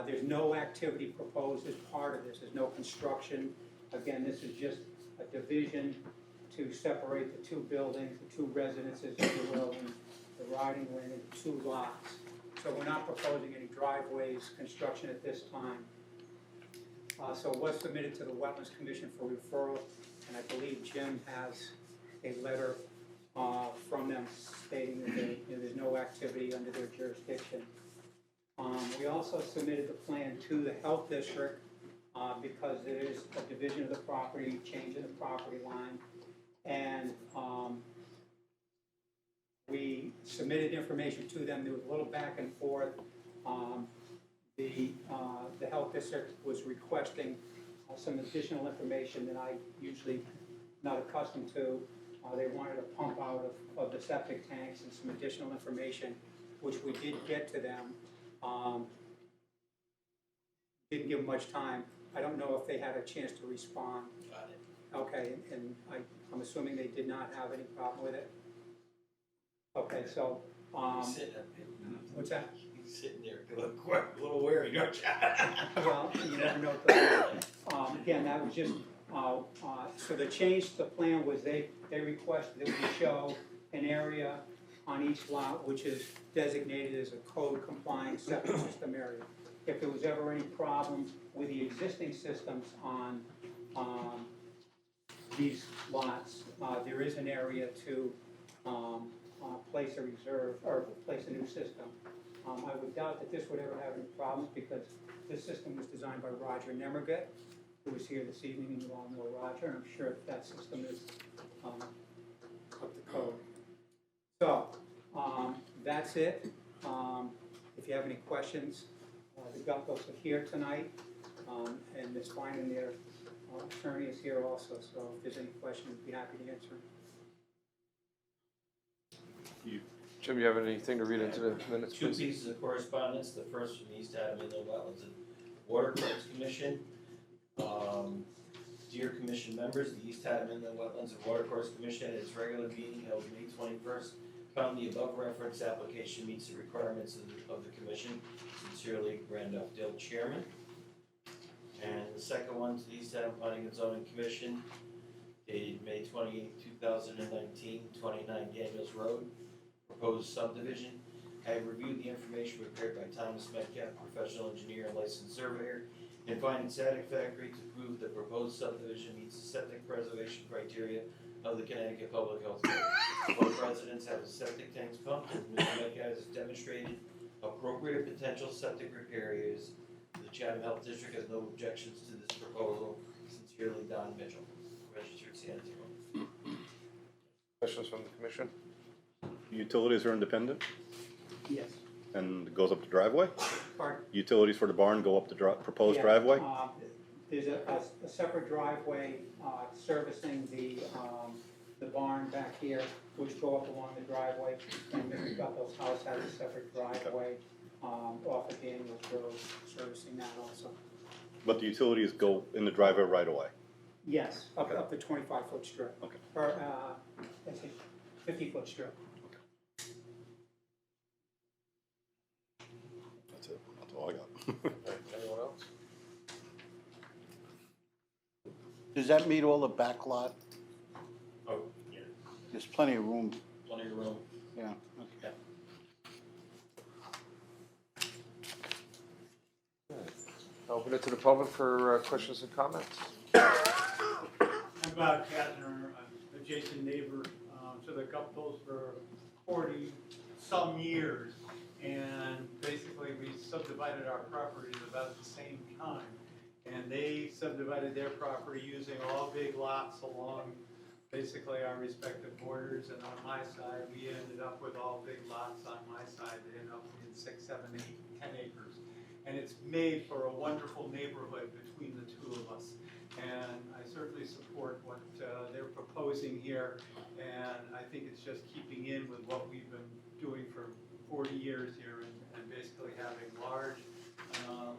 There's no activity proposed as part of this. There's no construction. Again, this is just a division to separate the 2 buildings, the 2 residences, if you will, and the riding ring into 2 lots. So we're not proposing any driveways, construction at this time. So it was submitted to the Wetlands Commission for referral, and I believe Jim has a letter from them stating that there's no activity under their jurisdiction. We also submitted the plan to the Health District because there is a division of the property, change in the property line, and we submitted information to them. There was a little back and forth. The Health District was requesting some additional information that I usually not accustomed to. They wanted a pump out of the septic tanks and some additional information, which we did get to them. Didn't give them much time. I don't know if they had a chance to respond. Got it. Okay, and I'm assuming they did not have any problem with it? Okay, so, He's sitting up there. what's that? He's sitting there, a little wary, don't you? Well, you never know. Again, that was just, so the change to the plan was they requested that we show an area on each lot which is designated as a code compliant septic system area. If there was ever any problem with the existing systems on these lots, there is an area to place a reserve, or place a new system. I would doubt that this would ever have any problems because this system was designed by Roger Nemergut, who was here this evening, and you all know Roger, and I'm sure that system is up to code. So, that's it. If you have any questions, the Guptills are here tonight, and Ms. Fine and their attorney is here also, so if there's any questions, we'd be happy to answer. Jim, you have anything to read into the minutes, Two please? pieces of correspondence, the first from the East Haddam Inland Wetlands and Watercourse Commission. Dear Commission members, the East Haddam Inland Wetlands and Watercourse Commission at its regular meeting held May 21st found the above referenced application meets the requirements of the Commission. Sincerely, Randolph Dill, Chairman. And the second one to the East Haddam Planning and Zoning Commission dated May 28, 2019, 29 Daniels Road. Proposed subdivision. I have reviewed the information prepared by Thomas Metcalf, professional engineer and licensed surveyor, and find it satisfactory to prove the proposed subdivision meets the septic preservation criteria of the Connecticut Public Health Code. Both residents have a septic tanks pumped, and Mr. Metcalf has demonstrated appropriate potential septic repair areas. The Chatham Health District has no objections to this proposal. Sincerely, Don Mitchell, registered San Antonio. Questions from the commission? Utilities are independent Yes. and goes up the driveway? Pardon? Utilities for the barn go up the proposed Yeah, driveway? There's a separate driveway servicing the barn back here, which go up along the driveway, and Mr. Guptill's house has a separate driveway off of Daniels Road, servicing that also. But the utilities go in the driveway right away? Yes, up the 25-foot strip. Okay. Or, let's see, 50-foot strip. Anyone else? Does that meet all the back lot? Oh, yeah, There's plenty of room, plenty of room. yeah. Okay. Open it to the public for questions and comments. I'm Bob Kastner, I'm adjacent neighbor to the Guptils for 40-some years. And basically, we subdivided our property at about the same time. And they subdivided their property using all big lots along basically our respective borders. And on my side, we ended up with all big lots on my side. They ended up in 6, 7, 8, 10 acres. And it's made for a wonderful neighborhood between the two of us. And I certainly support what they're proposing here. And I think it's just keeping in with what we've been doing for 40 years here and basically having large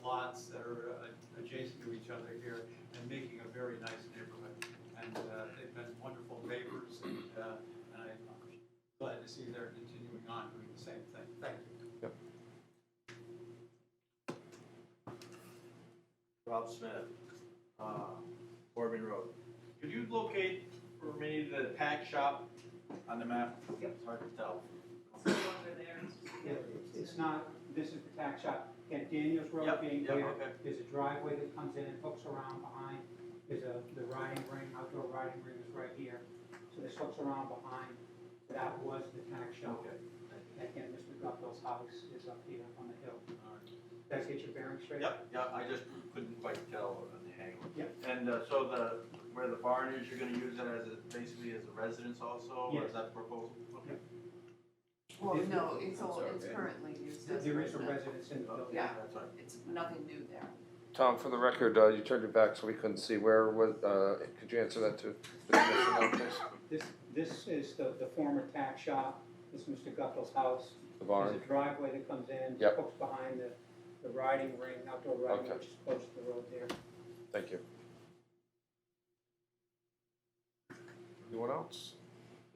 lots that are adjacent to each other here and making a very nice neighborhood. And they've been wonderful neighbors and I'm glad to see they're continuing on doing the same thing. Thank you. Rob Smith, Corbin Road. Could you locate for me the tack shop on the map? Yep. It's hard to tell. It's not, this is the tack shop. At Daniels Road Yep, being yep, here, okay. there's a driveway that comes in and hooks around behind. There's the riding ring, outdoor riding ring is right here. So this hooks around behind. That was the tack shop. Okay. Again, Mr. Guptill's house is up here on the hill. Did I get your bearings straight? Yep, yeah, I just couldn't quite tell on the angle. Yep. And so where the barn is, you're gonna use it as basically as a residence also, or Yes. is that proposal? Okay. Well, If- no, it's okay. currently used as There is a residence. residence in the building. Yeah. That's right. It's nothing new there. Tom, for the record, you turned your back so we couldn't see. Where was, could you answer that to the commission now, please? This is the former tack shop. This is Mr. Guptill's house. The barn? There's a driveway that comes in, Yep. hooks behind the riding ring, outdoor riding, Okay. which is close to the road there. Thank you. Anyone else?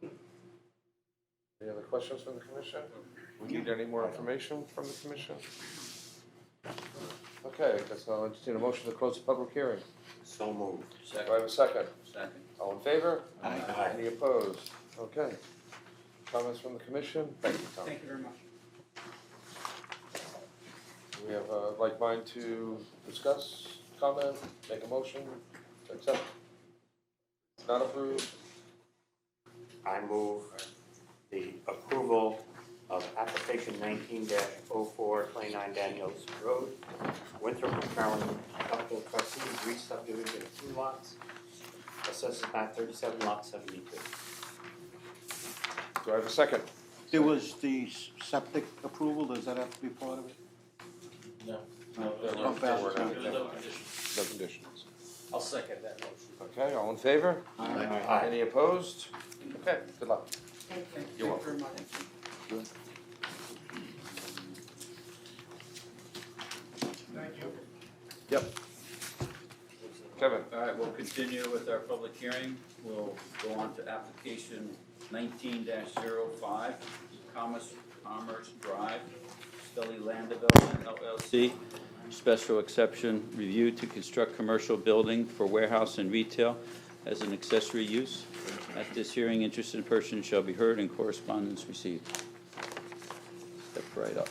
Any other questions from the commission? We need any more information from the commission? Okay, I guess I'll entertain a motion to close the public hearing. So moved. Do I have a second? Second. All in favor? Aye. Any opposed? Okay. Comments from the commission? Thank you, Tom. Thank you very much. Do we have a like mind to discuss, comment, make a motion, accept? Not approved? I move the approval of application 19-04, 29 Daniels Road, Winthrop, Maryland, Guptill Trustees, re-subdivision of 2 lots, assessors map 37, lot 72. Do I have a second? There was the septic approval, does that have to be part of it? No. There no- there were There's no conditions. No conditions. I'll second that motion. Okay, all in favor? Aye. Any opposed? Okay, good luck. Thank you. You're Thank welcome. you very much. Thank you. Yep. Kevin? All right, we'll continue with our public hearing. We'll go on to application 19-05, Commerce Drive, Scully Land Development LLC. Special exception review to construct commercial building for warehouse and retail as an accessory use. At this hearing, interested person shall be heard and correspondence received. Step right up.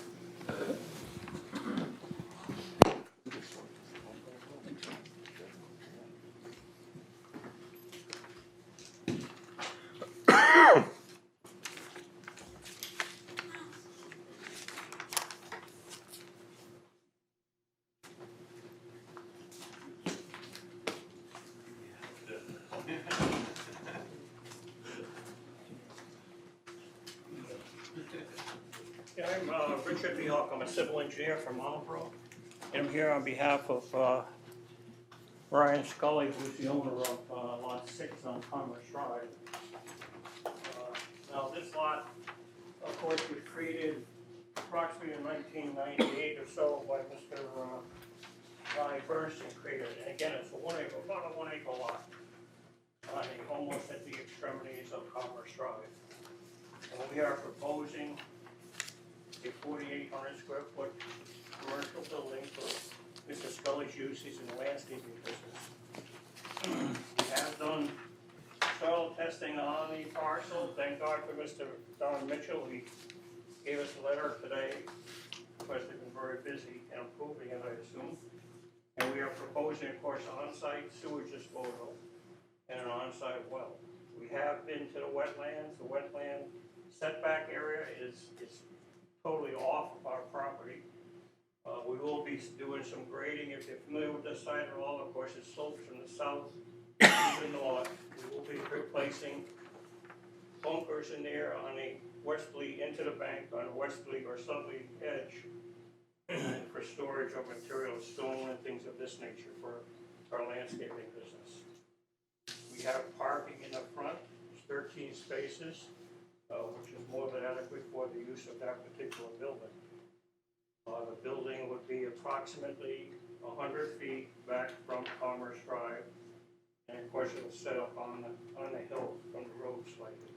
Yeah, I'm Richard Bjork. I'm a civil engineer from Marlboro. And I'm here on behalf of Ryan Scully, who's the owner of Lot 6 on Commerce Drive. Now, this lot, of course, was created approximately in 1998 or so by Mr. Ronnie Bernstein created it. And again, it's about a 1 acre lot, almost at the extremities of Commerce Drive. And we are proposing a 4,800 square foot commercial building for Mr. Scully's use. He's in the landscaping business. We have done soil testing on the parcel. Thank God for Mr. Don Mitchell. He gave us a letter today. Of course, they've been very busy and approving it, I assume. And we are proposing, of course, on-site sewage disposal and an on-site well. We have been to the wetlands. The wetland setback area is totally off of our property. We will be doing some grading. If you're familiar with this site at all, of course, it slopes from the south to the north. We will be replacing bunkers in there on the westerly into the bank, on the westerly or southerly edge for storage of materials, stone and things of this nature for our landscaping business. We have parking in the front, 13 spaces, which is more than adequate for the use of that particular building. The building would be approximately 100 feet back from Commerce Drive, and of course it was set up on the hill from the road slightly.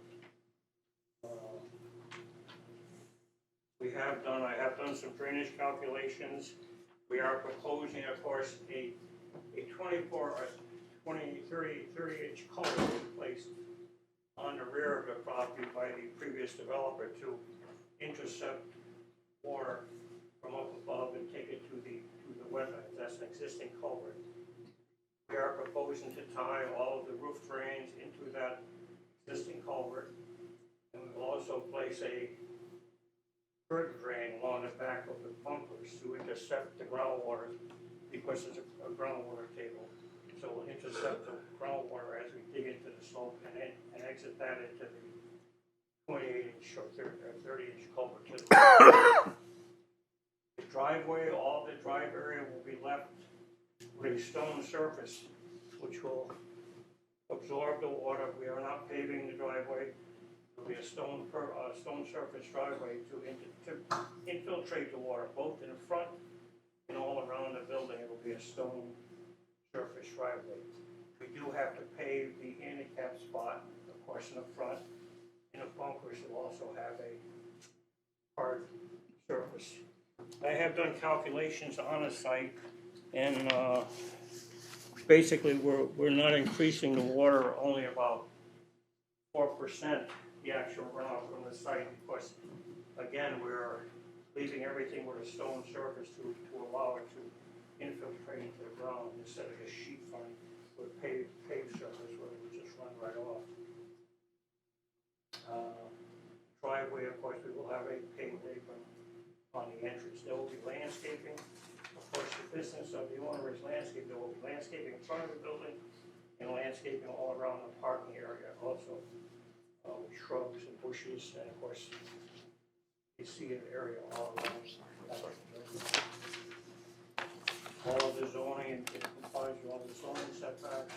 I have done some drainage calculations. We are proposing, of course, a 24 or 30-inch culvert placed on the rear of the property by the previous developer to intercept water from up above and take it to the wetlands. That's an existing culvert. We are proposing to tie all of the roof drains into that existing culvert, and we will also place a curtain drain along the back of the bunkers to intercept the groundwater, because it's a groundwater table. So we'll intercept the groundwater as we dig into the slope and exit that into the 28-inch or 30-inch culvert to the The driveway, all the drive area will be left with a stone surface, which will absorb the water. We are not paving the driveway. There will be a stone surface driveway to infiltrate the water, both in the front and all around the building. It will be a stone surface driveway. We do have to pave the handicap spot, of course, in the front. In the bunkers, will also have a hard surface. I have done calculations on the site, and basically we're not increasing the water, only about 4% the actual runoff from the site, because again we're leaving everything with a stone surface to allow it to infiltrate into the ground instead of a sheet front with paved surface where it would just run right off. Driveway, of course, we will have a paved apron on the entrance. There will be landscaping. Of course, the business of the owner is landscape. There will be landscaping in front of the building and landscaping all around the parking area also, with shrubs and bushes, and of course, you see an area all around. All of the zoning, it complies with all the zoning setbacks.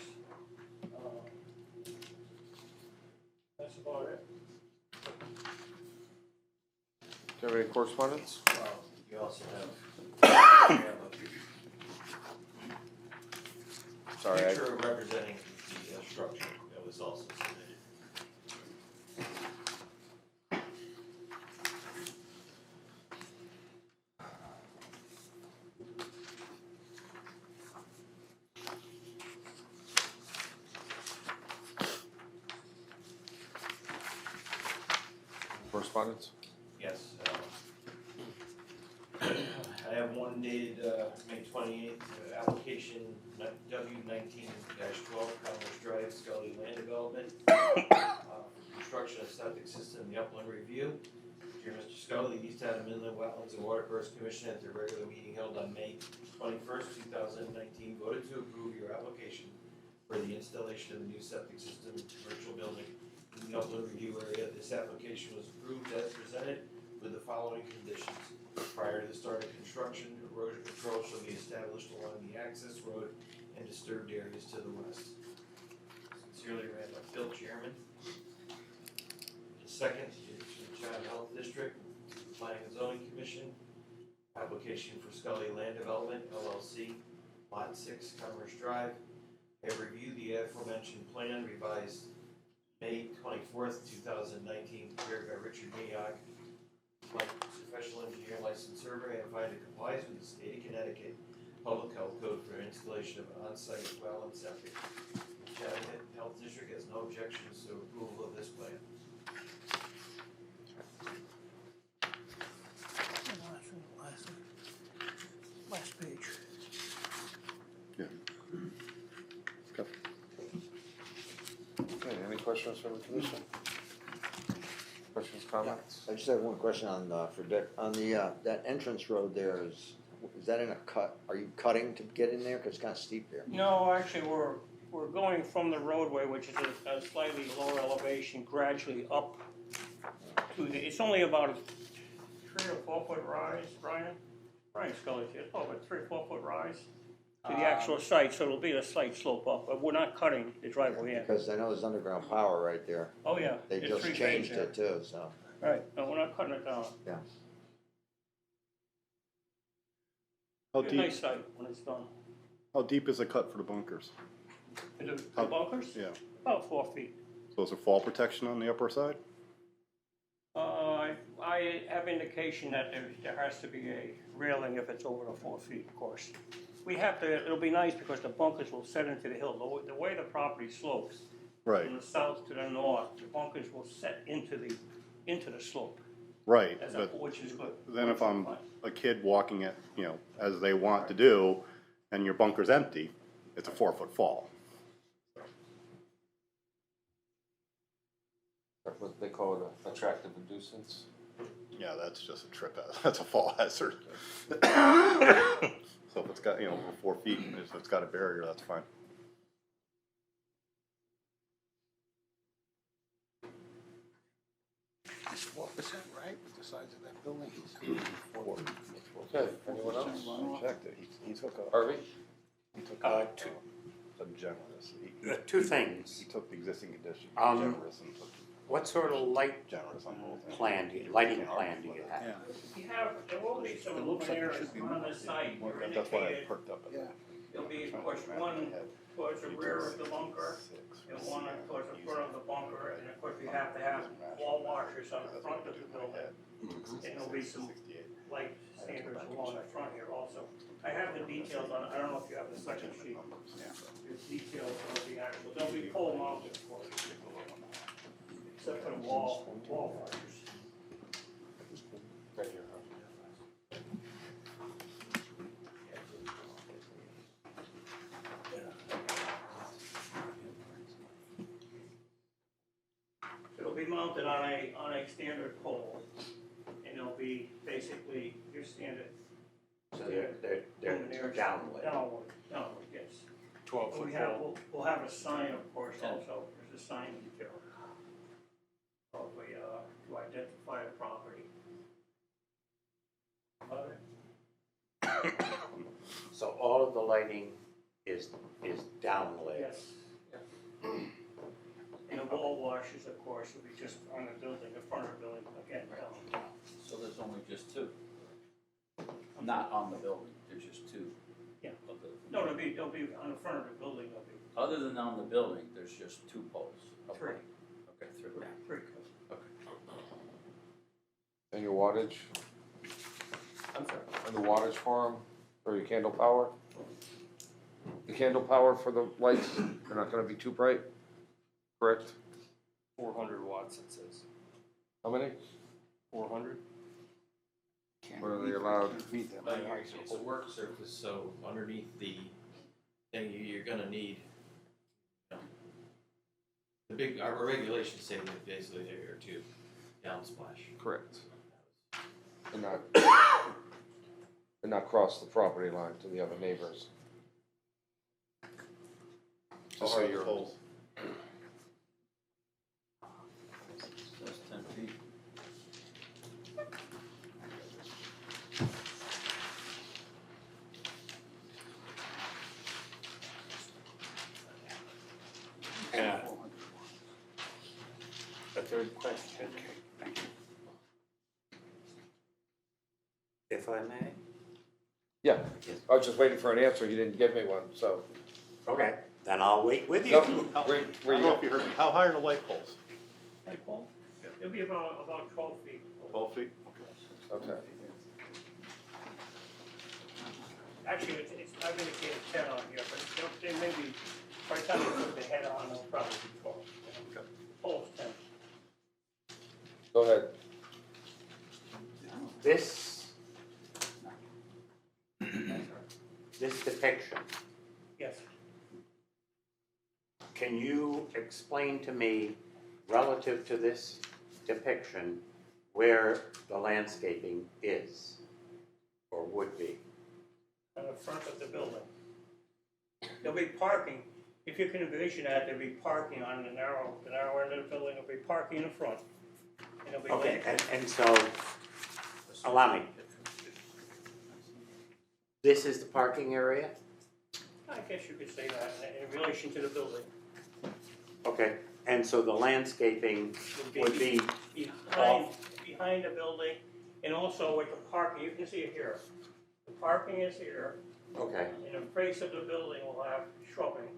That's about it. Do you have any correspondence? You also have Sorry, a picture representing the structure that was also submitted. Correspondence? Yes. I have one dated May 28th, application W19-12, Commerce Drive, Scully Land Development. Construction of septic system, the upland review. Dear Mr. Scully, the East Haddam Inland Wetlands and Watercourse Commission at their regular meeting held on May 21st, 2019, voted to approve your application for the installation of a new septic system commercial building in the upland review area. This application was approved as presented with the following conditions. Prior to the start of construction, erosion control shall be established along the access road and disturbed areas to the west. Sincerely, Randolph Phil, Chairman. The second is the Child Health District, Planning and Zoning Commission, application for Scully Land Development, LLC, Lot 6, Commerce Drive. I have reviewed the aforementioned plan revised May 24th, 2019, prepared by Richard Mayock, like professional engineer licensed surveyor, and find it complies with the state of Connecticut Public Health Code for installation of an on-site well and septic. Chatham Health District has no objections to approval of this plan. Last page. Okay, any questions from the commission? Questions, comments? I just have one question on, for Dick, on the, that entrance road there is that in a cut? Are you cutting to get in there? Cause it's kinda steep there. No, actually, we're going from the roadway, which is a slightly lower elevation, gradually up to the, it's only about a 3 or 4 foot rise, Brian Scully's here, it's about a 3 or 4 foot rise to the actual site, so it'll be a slight slope up, but we're not cutting the driveway in. Because I know there's underground power right there. Oh, yeah. They it's just 3 phase changed there. it too, so. Right, no, we're not cutting it down. How It's a deep, nice site when it's done. how deep is the cut for the bunkers? The How- bunkers? Yeah, About 4 feet. so is there fall protection on the upper side? I have indication that there has to be a railing if it's over the 4 feet, of course. We have to, it'll be nice because the bunkers will set into the hill. The way the property slopes, Right, from the south to the north, the bunkers will set into the slope, right, as but which is good. then if I'm a kid walking it, you know, as they want to do, and your bunker's empty, it's a 4-foot fall. That's what they call it, a attractive inducence. Yeah, that's just a trip hazard, that's a fall hazard. So if it's got, you know, over 4 feet, if it's got a barrier, that's fine. It's 4%, right, with the size of that building? Okay, anyone else? I checked it, he's hooked up. Harvey? He took Two, a generous, two things. he took the existing condition, Um, generous, and took What sort of light generous on the whole thing. plan, lighting plan do you have? There will be some luminaires on the site, you're That's why I indicated. perked up. Yeah. There'll be, of course, one towards the rear of the bunker, and one towards the front of the bunker, and of course, we have to have wall washers on the front of the building. And there'll be some light standards along the front here also. I have the details on, I don't know if you have the second sheet. There's details of the actual, they'll be pole mounted, of course. Except for the wall washers. Right here. It'll be mounted on a standard pole, and it'll be basically your standard. So they're luminaires downlit. Downward, yes. 12-foot We'll have a sign, of course, also, there's a sign detail. Probably, to identify the property. So all of the lighting is downlit? Yes, yes. And the wall washes, of course, will be just on the building, the front of the building, again, down. So there's only just 2? Not on the building, there's just 2? Yeah. Of the- No, they'll be on the front of the building, they'll be Other than on the building, there's just 2 poles? of 3. light? Okay, 3. Three. And your wattage? I'm sorry. And the wattage for 'em, or your candle power? The candle power for the lights, they're not gonna be too bright, correct? 400 watts, it says. How many? 400? What are they allowed? It's a work surface, so underneath the thing, you're gonna need, you know, the big, our regulations say that basically there are 2 downsplash. Correct. And not cross the property line to the other neighbors. Just so you're. That's 10 feet. Yeah. A third question. Thank you. If I may? Yeah, I was just waiting for an answer, you didn't give me one, so. Okay, then I'll wait with you. No, How, where I you don't know go? if you heard me, how high are the light poles? Like, Paul? It'll be about 12 feet. 12 feet? Okay. Actually, I've indicated 10 on here, but they may be, by the time they put the head on, they'll probably be 12. Poles 10. Go ahead. This depiction, Yes. can you explain to me, relative to this depiction, where the landscaping is or would be? On the front of the building. There'll be parking, if you can envision that, there'll be parking on the narrow end of the building, there'll be parking in the front. And there'll be Okay, land- and so, allow me. This is the parking area? I guess you could say that in relation to the building. Okay, and so the landscaping would be Behind the building, and also with the parking, you can see it here. The parking is here, okay, and the face of the building will have shrubing.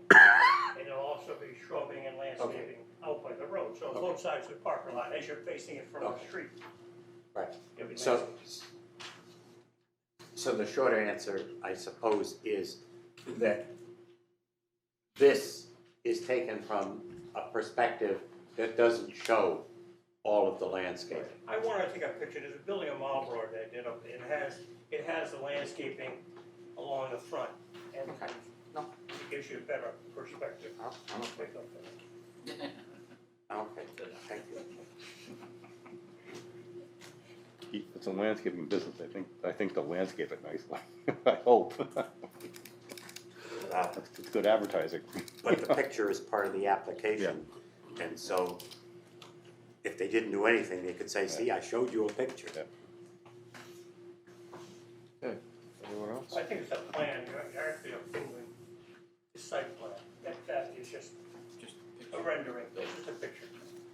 And there'll also be shrubing and landscaping out by the road, so both sides of the parking lot, as you're facing it from the Okay. street. right. there'll be So, landscaping. so the short answer, I suppose, is that this is taken from a perspective that doesn't show all of the landscape. I wanted to take a picture, there's a building in Marlboro that did up, it has the landscaping along the front, and Okay. No. it gives you a better perspective. I'm okay. Okay, thank you. It's a landscaping business, I think they'll landscape it nicely, I hope. It's good advertising. But the picture is part of the application, and so if they didn't do anything, they could say, see, I showed you a picture. Okay, anyone else? I think it's a plan, you're actually approving the site plan, that is just a rendering, it's just a picture.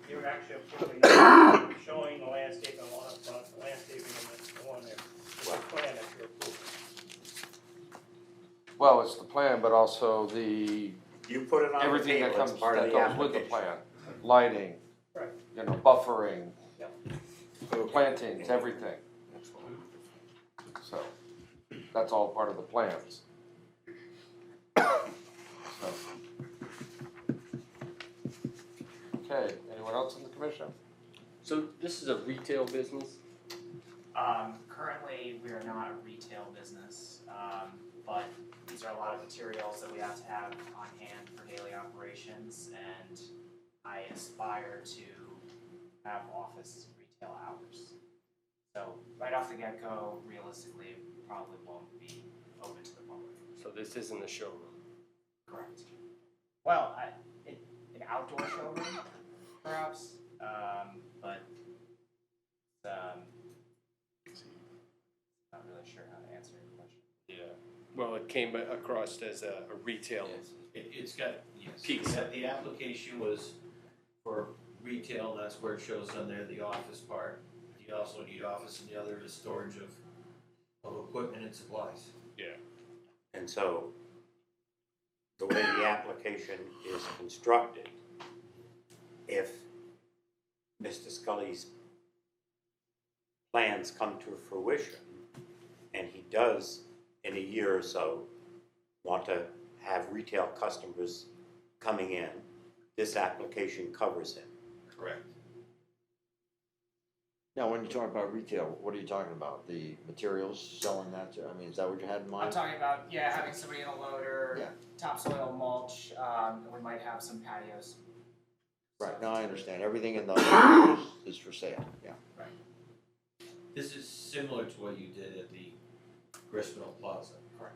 You're actually approving, showing the landscape along the front, the landscaping and the one there. It's a plan that you're approving. Well, it's the plan, but also the, You put it on the everything that table, it's comes, part of that the goes with the application. plan. Lighting, Right. Buffering, Yeah. plantings, everything. So, that's all part of the plans. So. Okay, anyone else in the commission? So this is a retail business? Currently, we are not a retail business, but these are a lot of materials that we have to have on hand for daily operations, and I aspire to have office retail hours. So right off the get-go, realistically, it probably won't be open to the public. So this isn't a showroom? Correct. Well, an outdoor showroom, perhaps, but not really sure how to answer your question. Yeah. Well, it came across as a retail. It's got, yes, Piece. the application was for retail, that's where it shows on there, the office part. You also need office, and the other is storage of equipment and supplies. Yeah. And so, the way the application is constructed, if Mr. Scully's plans come to fruition, and he does, in a year or so, want to have retail customers coming in, this application covers him. Correct. Now, when you talk about retail, what are you talking about? The materials, selling that, I mean, is that what you had in I'm mind? talking about, having somebody in a loader, Yeah. topsoil mulch, and we might have some patios. Right, now I understand, everything in the is for sale, yeah. This is similar to what you did at the Gristmill Plaza. Correct.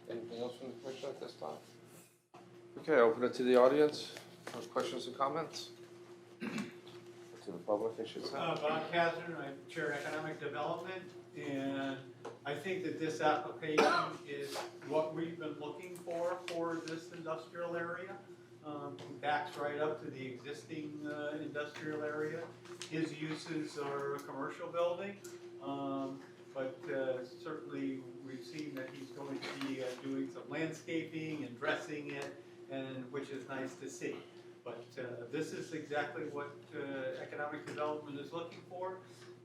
Anything else from the commission at this time? Okay, open it to the audience. Questions and comments? To the public, I should say. Bob Kazner, I chair economic development, and I think that this application is what we've been looking for this industrial area. Backs right up to the existing industrial area. His uses are a commercial building, but certainly we've seen that he's going to be doing some landscaping and dressing it, and which is nice to see. But this is exactly what economic development is looking for.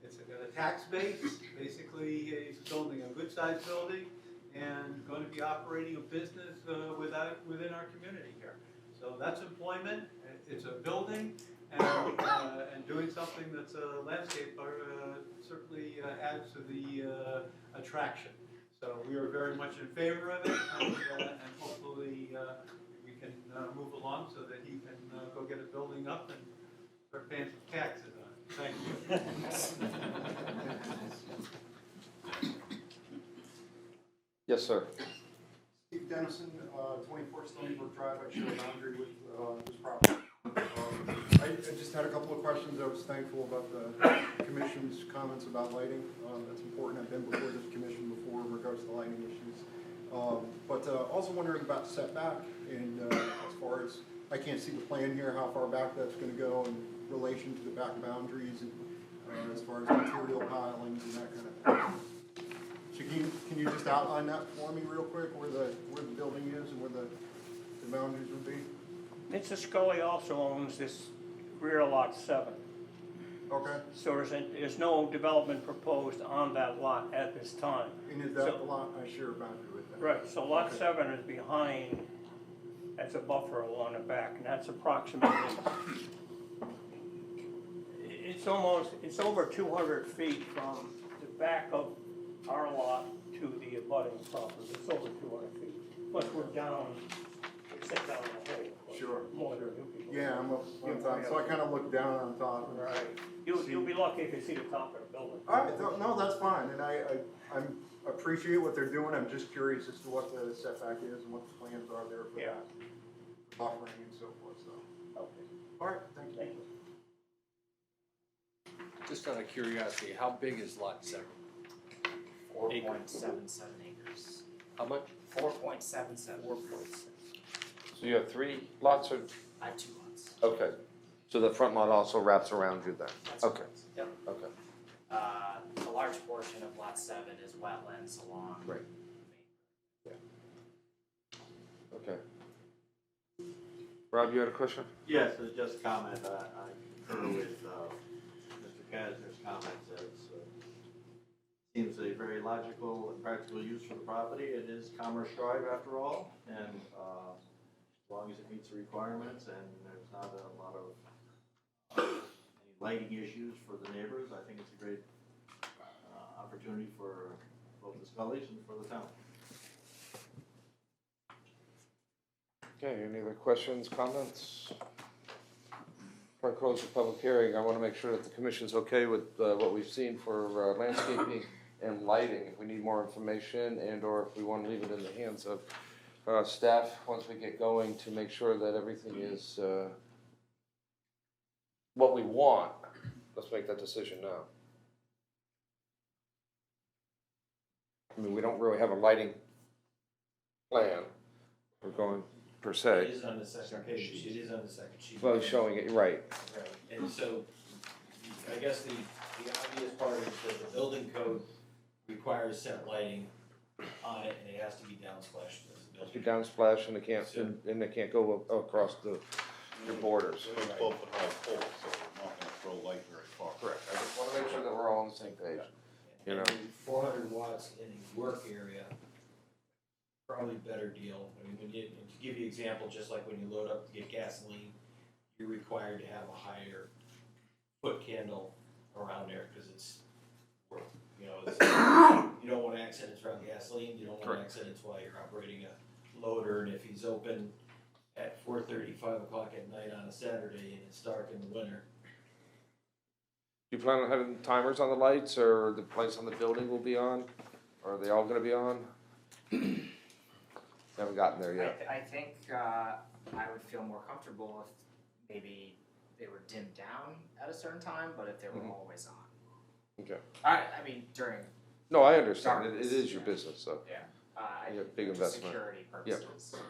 It's a tax base, basically he's building a good-sized building and going to be operating a business within our community here. So that's employment, it's a building, and doing something that's a landscape certainly adds to the attraction. So we are very much in favor of it, and hopefully we can move along so that he can go get a building up and start paying some taxes on it. Thank you. Yes, sir. Steve Dennison, 24 Stony Brook Drive, I share a boundary with this property. I just had a couple of questions. I was thankful about the commission's comments about lighting. That's important. I've been before this commission before in regards to lighting issues. But also wondering about setback and as far as, I can't see the plan here, how far back that's going to go in relation to the back boundaries and as far as material pilings and that kind of thing. So can you just outline that for me real quick, where the building is and where the boundaries would be? Mr. Scully also owns this rear lot 7. Okay. So there's no development proposed on that lot at this time. And is that the lot I share a boundary with them? Right, so lot 7 is behind, as a buffer along the back, and that's approximately, it's over 200 feet from the back of our lot to the abutting property. It's over 200 feet. Plus we're down, we sit down the hole. Sure. More than you people. Yeah, I'm up on top, so I kind of look down on top. And Right. You'll be lucky if you see the top of the building. All right, no, that's fine, and I appreciate what they're doing. I'm just curious as to what the setback is and what the plans are there for that buffering and so forth. So. Okay. All right, thank you. Thank you. Just out of curiosity, how big is lot 7? 4.77 acres. How much? 4.77. 4.6. So you have 3 lots or? I have 2 lots. Okay. So the front lot also wraps around you then? That's Okay. correct. Yep. Okay. A large portion of lot 7 is wetlands along. Right. Okay. Rob, you had a question? Yes, just a comment, I concur with Mr. Kasner's comments, it seems a very logical and practical use for the property. It is Commerce Drive after all, and as long as it meets the requirements and there's not a lot of any lighting issues for the neighbors, I think it's a great opportunity for both the Scullys and for the town. Okay, any other questions, comments? Before I close the public hearing, I want to make sure that the commission's okay with what we've seen for landscaping and lighting. If we need more information and or if we want to leave it in the hands of staff once we get going to make sure that everything is what we want, let's make that decision now. I mean, we don't really have a lighting plan. We're going per se. It is on the second page, it is on the second sheet. Well, showing it, right. Right, and so, I guess the obvious part is that the building code requires set lighting on it, and it has to be downsplashed as a If you building. downsplash and it can't go across your borders. It's a 12-foot high pole, so we're not gonna throw light very far. Correct. I just want to make sure that we're all on the same page. You know. And 400 watts in a work area, probably better deal. I mean, to give you an example, just like when you load up to get gasoline, you're required to have a higher foot candle around there, because it's, you know, it's, you don't want accidents around gasoline, you don't want accidents while you're operating a loader, and if he's open at 4:30, 5 o'clock at night on a Saturday and it's dark in the winter. You plan on having timers on the lights, or the place on the building will be on? Or are they all gonna be on? Haven't gotten there yet. I think I would feel more comfortable if maybe they were dimmed down at a certain time, but if they were always on. Okay. I mean, during. No, I understand. It darkness, is your business, so. Yeah. You have big for investment. security Yep. purposes.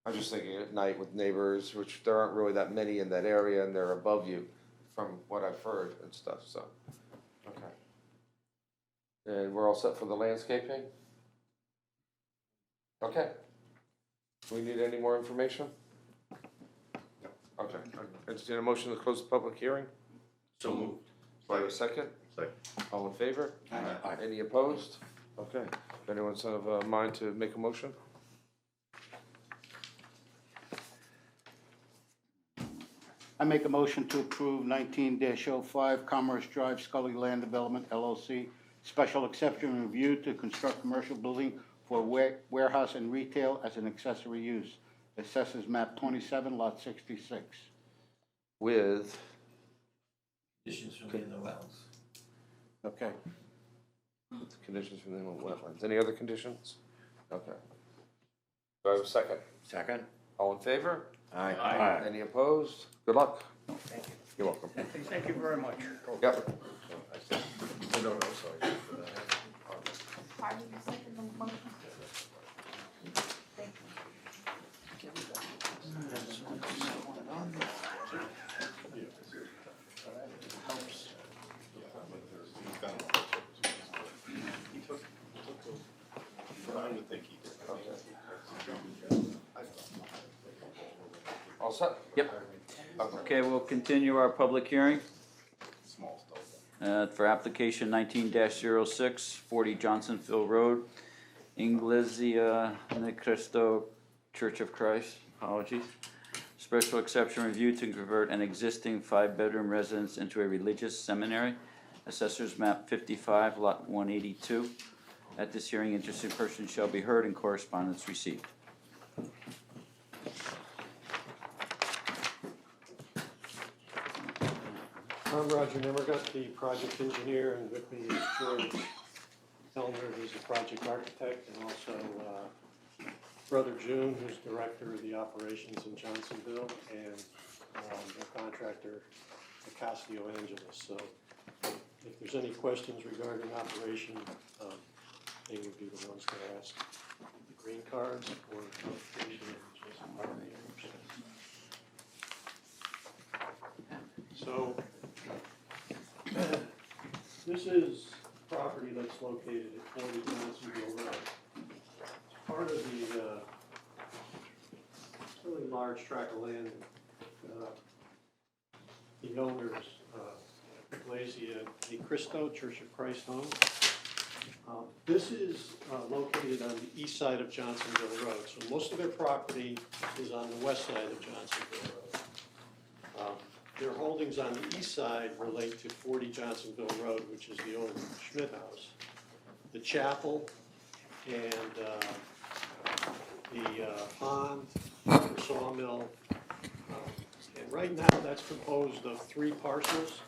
I'm just thinking at night with neighbors, which there aren't really that many in that area, and they're above you from what I've heard and stuff, so. Okay. And we're all set for the landscaping? Okay. Do we need any more information? entertain a motion to close the public hearing. So moved. Do I have a second? Second. All in favor? Aye. Any opposed? Okay. If anyone's of a mind to make a motion? I make a motion to approve 19-05 Commerce Drive Scully Land Development LLC, special exception review to construct commercial building for warehouse and retail as an accessory use. Assessors map 27, lot 66. With, Conditions from the inland wetlands. Okay. conditions from the inland wetlands. Any other conditions? Okay. Do I have a second? Second? All in favor? Aye. Any opposed? Good luck. Thank you. You're welcome. Thank you very much. Yep. Pardon, you second the motion? Thank you. I would think he did. All set? Yep. Okay, we'll continue our public hearing Small stuff. for application 19-06, 40 Johnsonville Road, Iglesia de Cristo Church of Christ, apologies. Special exception review to convert an existing 5-bedroom residence into a religious seminary. Assessors map 55, lot 182. At this hearing, interested persons shall be heard and correspondence received. I'm Roger Nemmergut, the project engineer, and with me is George Elmer, who's the project architect, and also Brother June, who's director of the operations in Johnsonville, and the contractor, Ocasio Angeles. So if there's any questions regarding operation, they would be the ones to ask. The green cards or notification of just part of the So this is property that's located at 40 Johnsonville Road. It's part of the really large tract of land the owners, Iglesia de Cristo Church of Christ home. This is located on the east side of Johnsonville Road. So most of their property is on the west side of Johnsonville Road. Their holdings on the east side relate to 40 Johnsonville Road, which is the old Schmidt House, the chapel, and the pond, the sawmill. And right now, that's composed of 3 parcels,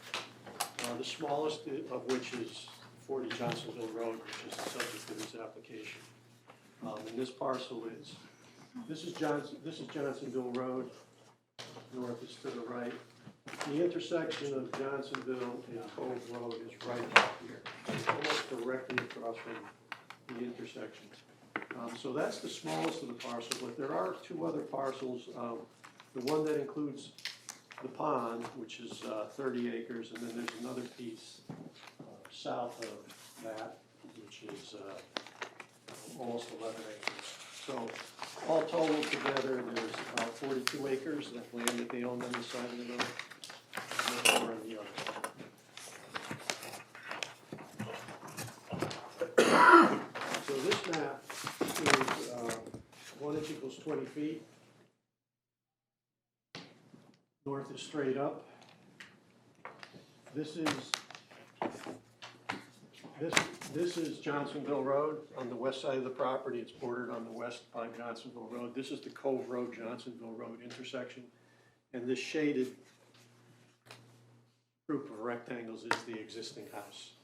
the smallest of which is 40 Johnsonville Road, which is the subject of this application. And this parcel is, this is Johnsonville Road, north is to the right. The intersection of Johnsonville and Cove Road is right up here, almost directly across from the intersection. So that's the smallest of the parcels, but there are 2 other parcels. The one that includes the pond, which is 30 acres, and then there's another piece south of that, which is almost 11 acres. So all total together, there's about 42 acres of land that they own on the side of the road. And more on the other side. So this map is 1 inch equals 20 feet. North is straight up. This is Johnsonville Road on the west side of the property. It's bordered on the west by Johnsonville Road. This is the Cove Road, Johnsonville Road intersection. And this shaded group of rectangles is the existing house.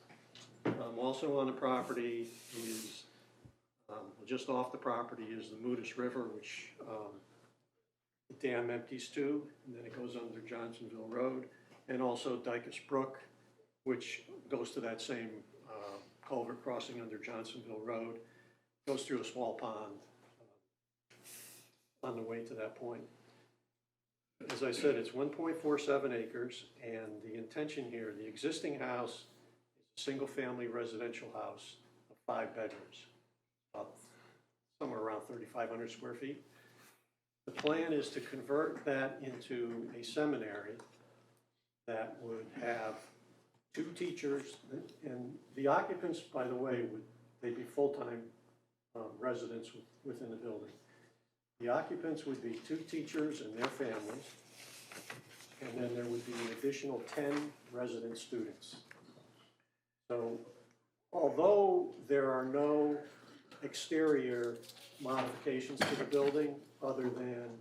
Also on the property is, just off the property is the Moodus River, which the dam empties to, and then it goes under Johnsonville Road, and also Dykus Brook, which goes to that same culvert crossing under Johnsonville Road, goes through a small pond on the way to that point. As I said, it's 1.47 acres, and the intention here, the existing house is a single-family residential house of 5 bedrooms, somewhere around 3,500 square feet. The plan is to convert that into a seminary that would have 2 teachers, and the occupants, by the way, they'd be full-time residents within the building. The occupants would be 2 teachers and their families, and then there would be an additional 10 resident students. So although there are no exterior modifications to the building, other than,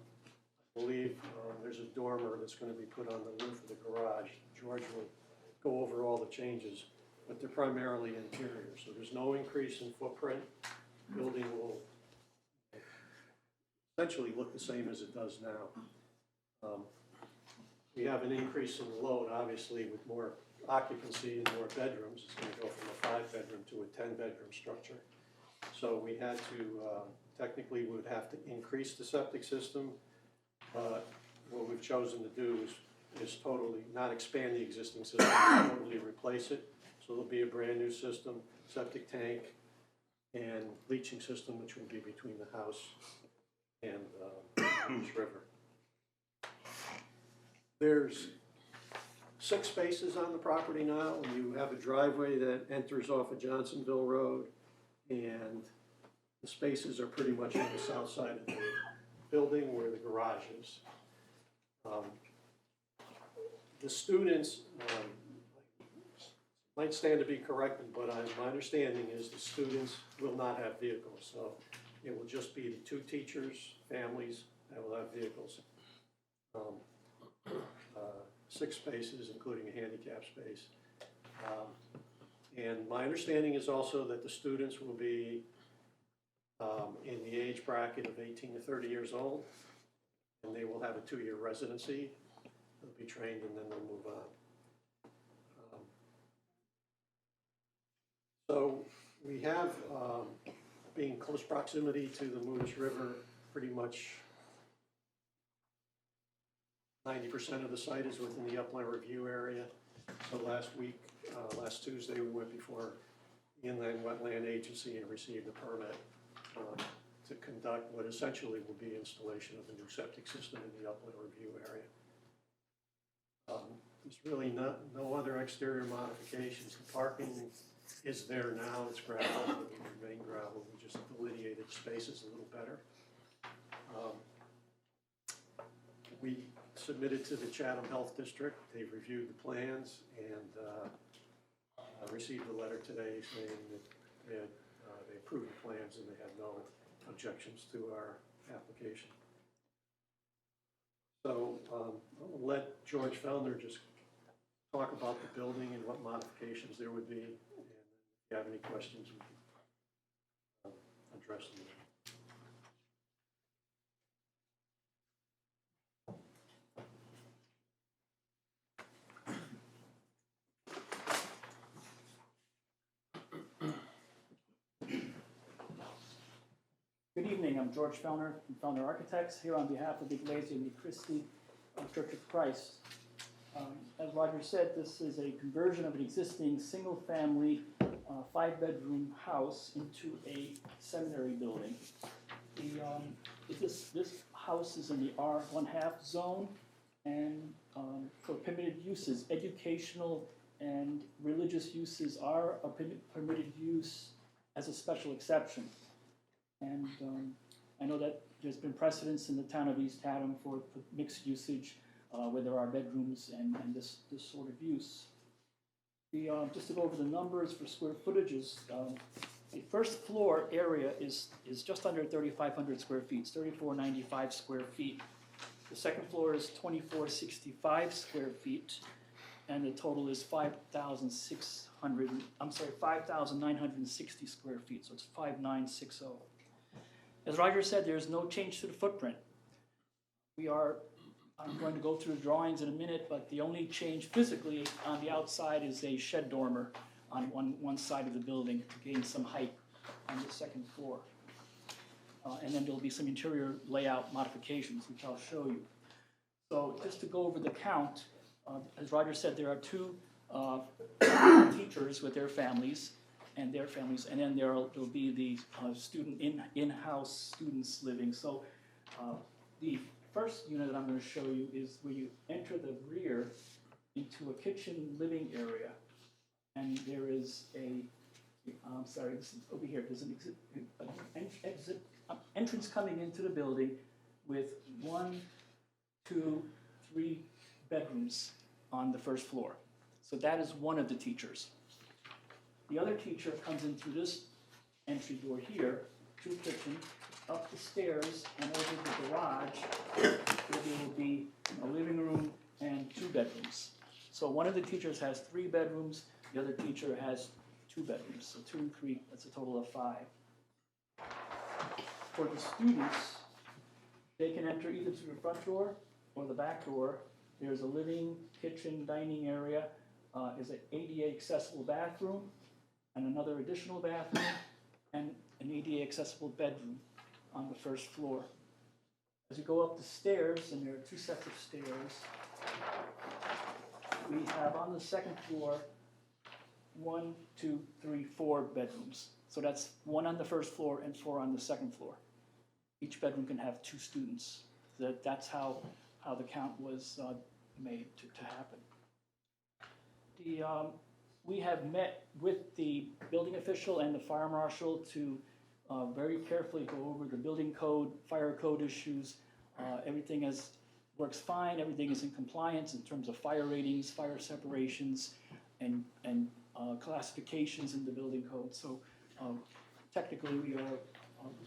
I believe, there's a dormer that's going to be put on the roof of the garage. George will go over all the changes, but they're primarily interior, so there's no increase in footprint. The building will essentially look the same as it does now. We have an increase in the load, obviously, with more occupancy and more bedrooms. It's going to go from a 5-bedroom to a 10-bedroom structure. So we had to, technically, we would have to increase the septic system. What we've chosen to do is totally not expand the existing system, totally replace it. So there'll be a brand new system, septic tank, and leaching system, which will be between the house and the river. There's 6 spaces on the property now, and you have a driveway that enters off of Johnsonville Road, and the spaces are pretty much on the south side of the building where the garage is. The students might stand to be corrected, but my understanding is the students will not have vehicles, so it will just be the 2 teachers, families that will have vehicles. 6 spaces, including a handicap space. And my understanding is also that the students will be in the age bracket of 18 to 30 years old, and they will have a 2-year residency. They'll be trained and then they'll move on. So we have, being close proximity to the Moose River, pretty much 90% of the site is within the upland review area. So last Tuesday, we went before the Inland Wetland Agency and received a permit to conduct what essentially will be installation of a new septic system in the upland review area. There's really no other exterior modifications. The parking is there now. It's gravel. It will remain gravel. We just delineated spaces a little better. We submitted to the Chatham Health District. They've reviewed the plans, and I received a letter today saying that they approved the plans and they have no objections to our application. So I'll let George Fellner just talk about the building and what modifications there would be, and if you have any questions, we can address them. Good evening, I'm George Fellner from Fellner Architects, here on behalf of the Glazier and Christie Church of Christ. As Roger said, this is a conversion of an existing single-family 5-bedroom house into a seminary building. This house is in the R1/2 zone, and for permitted uses, educational and religious uses are a permitted use as a special exception. And I know that there's been precedence in the town of East Haddam for mixed usage where there are bedrooms and this sort of use. Just to go over the numbers for square footages, the first floor area is just under 3,500 square feet, it's 3,495 square feet. The second floor is 2,465 square feet, and the total is 5,960 square feet, so it's 5,960. As Roger said, there's no change to the footprint. I'm going to go through the drawings in a minute, but the only change physically on the outside is a shed dormer on one side of the building to gain some height on the second floor. And then there'll be some interior layout modifications, which I'll show you. So just to go over the count, as Roger said, there are 2 teachers with their families, and then there'll be the in-house students living. So The first unit that I'm gonna show you is where you enter the rear into a kitchen living area. And there is I'm sorry, this is over here, there's an entrance coming into the building with 1, 2, 3 bedrooms on the first floor. So that is one of the teachers. The other teacher comes in through this entry door here, to the kitchen, up the stairs, and over the garage, where there will be a living room and 2 bedrooms. So one of the teachers has 3 bedrooms, the other teacher has 2 bedrooms, so 2 and 3, that's a total of 5. For the students, they can enter either through the front door or the back door. There's a living, kitchen, dining area, is an ADA accessible bathroom, and another additional bathroom, and an ADA accessible bedroom on the first floor. As you go up the stairs, and there are 2 sets of stairs, we have on the second floor 1, 2, 3, 4 bedrooms. So that's 1 on the first floor and 4 on the second floor. Each bedroom can have 2 students. That's how the count was made to happen. We have met with the building official and the fire marshal to very carefully go over the building code, fire code issues. Everything works fine. Everything is in compliance in terms of fire ratings, fire separations, and classifications in the building code. So technically, we are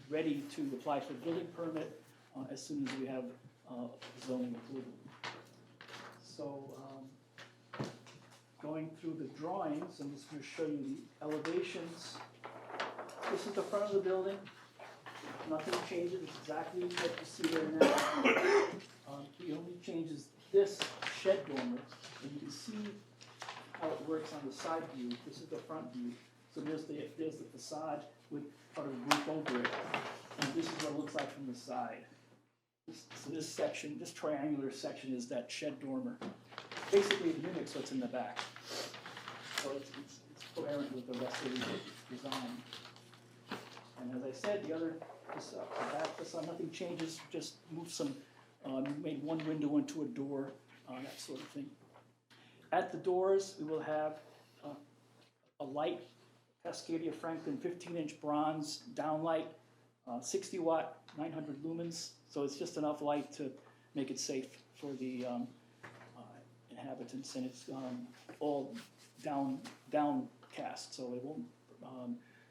ready to apply for a building permit as soon as we have zoning approval. So going through the drawings, I'm just going to show you the elevations. This is the front of the building. Nothing changes. It's exactly what you see there now. The only change is this shed dormer, and you can see how it works on the side view. This is the front view. So there's the facade with part of the roof over it, and this is what it looks like from the side. So this section, this triangular section, is that shed dormer. Basically, it mimics what's in the back. So it's coherent with the rest of the design. And as I said, the back facade, nothing changes. Just move some, made one window into a door, that sort of thing. At the doors, we will have a light, Cascadia Franklin 15-inch bronze downlight, 60 watt, 900 lumens. So it's just enough light to make it safe for the inhabitants, and it's all downcast, so it won't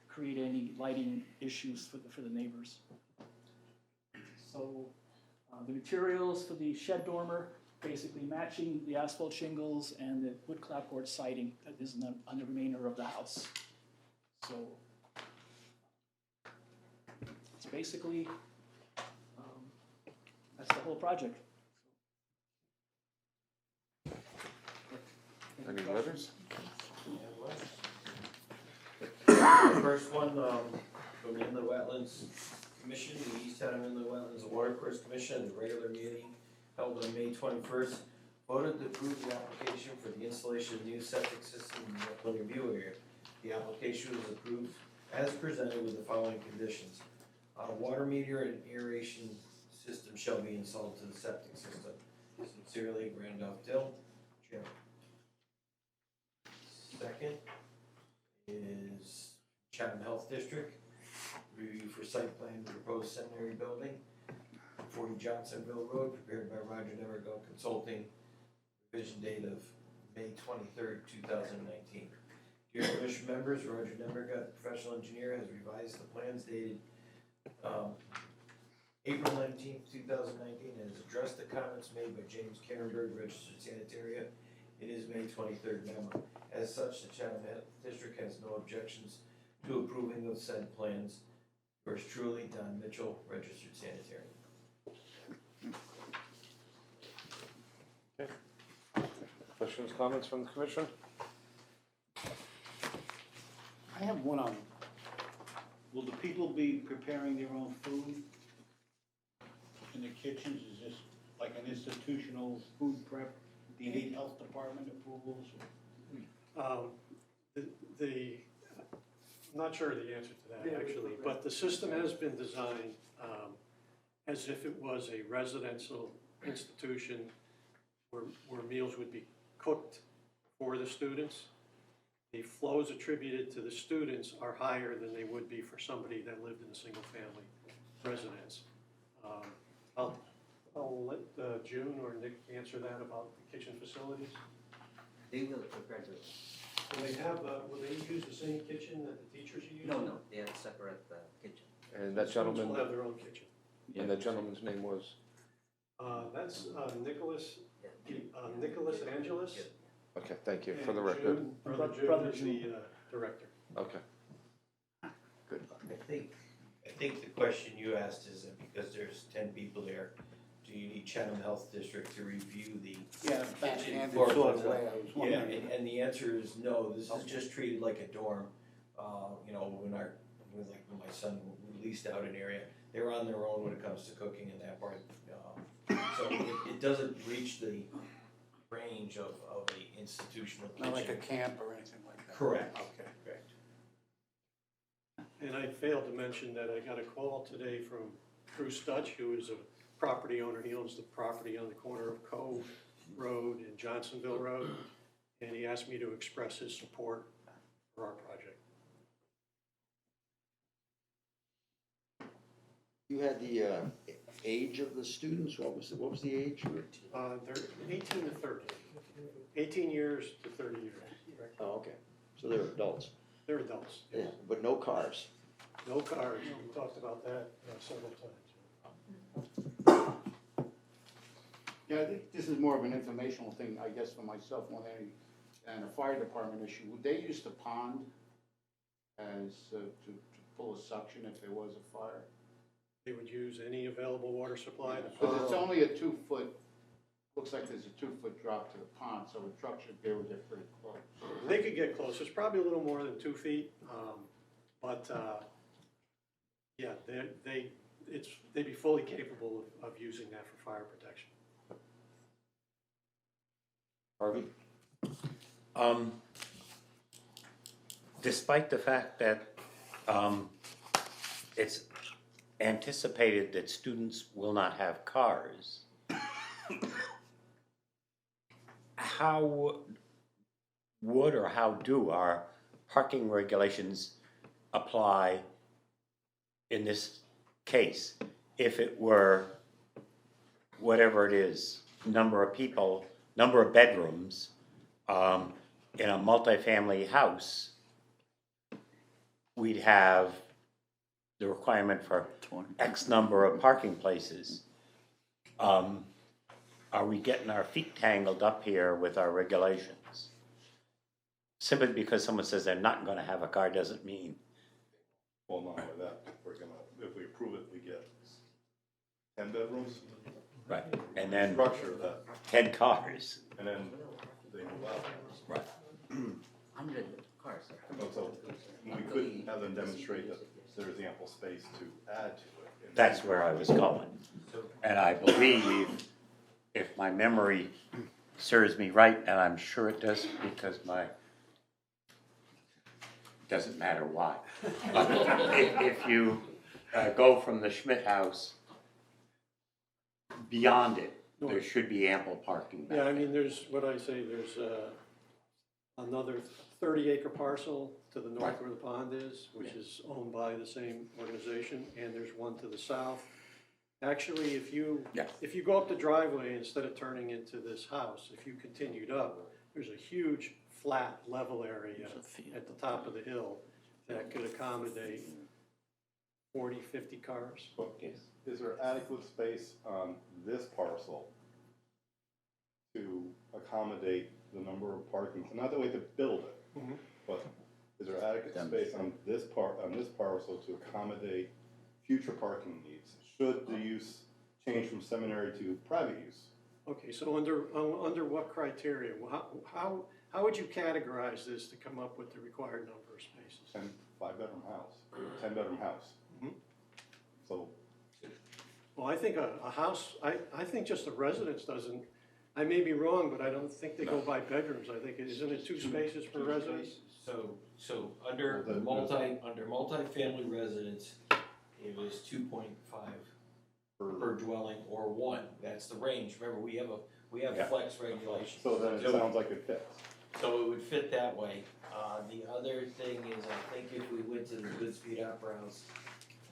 create any lighting issues for the neighbors. So the materials for the shed dormer, basically matching the asphalt shingles and the wood clapboard siding that is on the remainder of the house. So it's basically, that's the whole project. Any letters? First one, from the Inland Wetlands Commission, the East Haddam Inland Wetlands and Watercourse Commission, the regular meeting held on May 21st, voted to approve the application for the installation of new septic system in the upland review area. The application was approved as presented with the following conditions. A water meter and aeration system shall be installed to the septic system. Sincerely, Randolph Dill, Chairman. Second is Chatham Health District, review for site plan of proposed seminary building, 40 Johnsonville Road, prepared by Roger Demergo Consulting, revision date of May 23rd, 2019. Dear Commission members, Roger Demergo, professional engineer, has revised the plans dated April 19th, 2019, and has addressed the comments made by James Carenberg, registered sanitarian, in his May 23rd memo. As such, the Chatham Health District has no objections to approving of said plans. Yours truly, Don Mitchell, registered sanitarian. Okay. Questions, comments from the commission? I have one on, will the people be preparing their own food in the kitchens? Is this like an institutional food prep? Do you need health department approvals? I'm not sure of the answer to that, actually, but the system has been designed as if it was a residential institution where meals would be cooked for the students. The flows attributed to the students are higher than they would be for somebody that lived in a single-family residence. I'll let June or Nick answer that about the kitchen facilities. They will prepare the. Will they use the same kitchen that the teachers are using? No, they have separate kitchen. And that Students gentleman, will have their own kitchen. and that gentleman's name was? That's Nicholas Angeles. Okay, thank you, for the And record. June- Brother June is the director. Okay. Good. I think the question you asked is that because there's 10 people there, do you need Chatham Health District to review the Yeah, kitchen backhanded floor sort of plan? way, I was Yeah, wondering. and the answer is no, this is just treated like a dorm. You know, when my son leased out an area, they're on their own when it comes to cooking and that part. So it doesn't reach the range of a institutional kitchen. Not like a camp or anything like that? Correct. Okay. Correct. And I failed to mention that I got a call today from Bruce Dutch, who is a property owner. He owns the property on the corner of Cove Road and Johnsonville Road. And he asked me to express his support for our project. You had the age of the students, what was the age? They're 18 to 30. 18 years to 30 years. Oh, okay, so they're adults. They're adults. Yeah, but no cars. No cars. We talked about that several times. Yeah, I think this is more of an informational thing, I guess, for myself more than any, and a fire department issue. Would they use the pond as, to pull a suction if there was a fire? They would use any available water supply. Because it's only a 2-foot, looks like there's a 2-foot drop to the pond, so a truck should be able to get pretty close. They could get close. It's probably a little more than 2 feet, but yeah, they'd be fully capable of using that for fire protection. Harvey? Despite the fact that it's anticipated that students will not have cars, how would or how do our parking regulations apply in this case? If it were whatever it is, number of people, number of bedrooms, in a multifamily house, we'd have the requirement for X number of parking places. Are we getting our feet tangled up here with our regulations? Simply because someone says they're not gonna have a car doesn't mean. Well, not only that, if we approve it, we get 10 bedrooms. Right, and then Structure that, 10 cars. and then they move out. Right. 100 cars. So we could have them demonstrate that there's ample space to add to it. That's where I was going. And I believe, if my memory serves me right, and I'm sure it does because doesn't matter why. But if you go from the Schmidt house, beyond it, there should be ample parking back Yeah, I mean, there's another 30-acre parcel to the north where the pond is, which is owned by the same organization, and there's one to the south. Actually, if you go up the driveway, instead of turning into this house, if you continued up, there's a huge flat level area at the top of the hill that could accommodate 40, 50 cars. Is there adequate space on this parcel to accommodate the number of parking, not the way to build it, but is there adequate space on this parcel to accommodate future parking needs? Should the use change from seminary to private use? Okay, so under what criteria? How would you categorize this to come up with the required number of spaces? 5-bedroom house, 10-bedroom house. So. Well, I think a house, I think just a residence doesn't, I may be wrong, but I don't think they go by bedrooms. I think, isn't it 2 spaces per residence? So under multifamily residence, it was 2.5 per dwelling or one, that's the range, remember, we have Yeah. flex regulations. So then it sounds like it fits. So it would fit that way. The other thing is, I think if we went to the Goodspeed Opera House,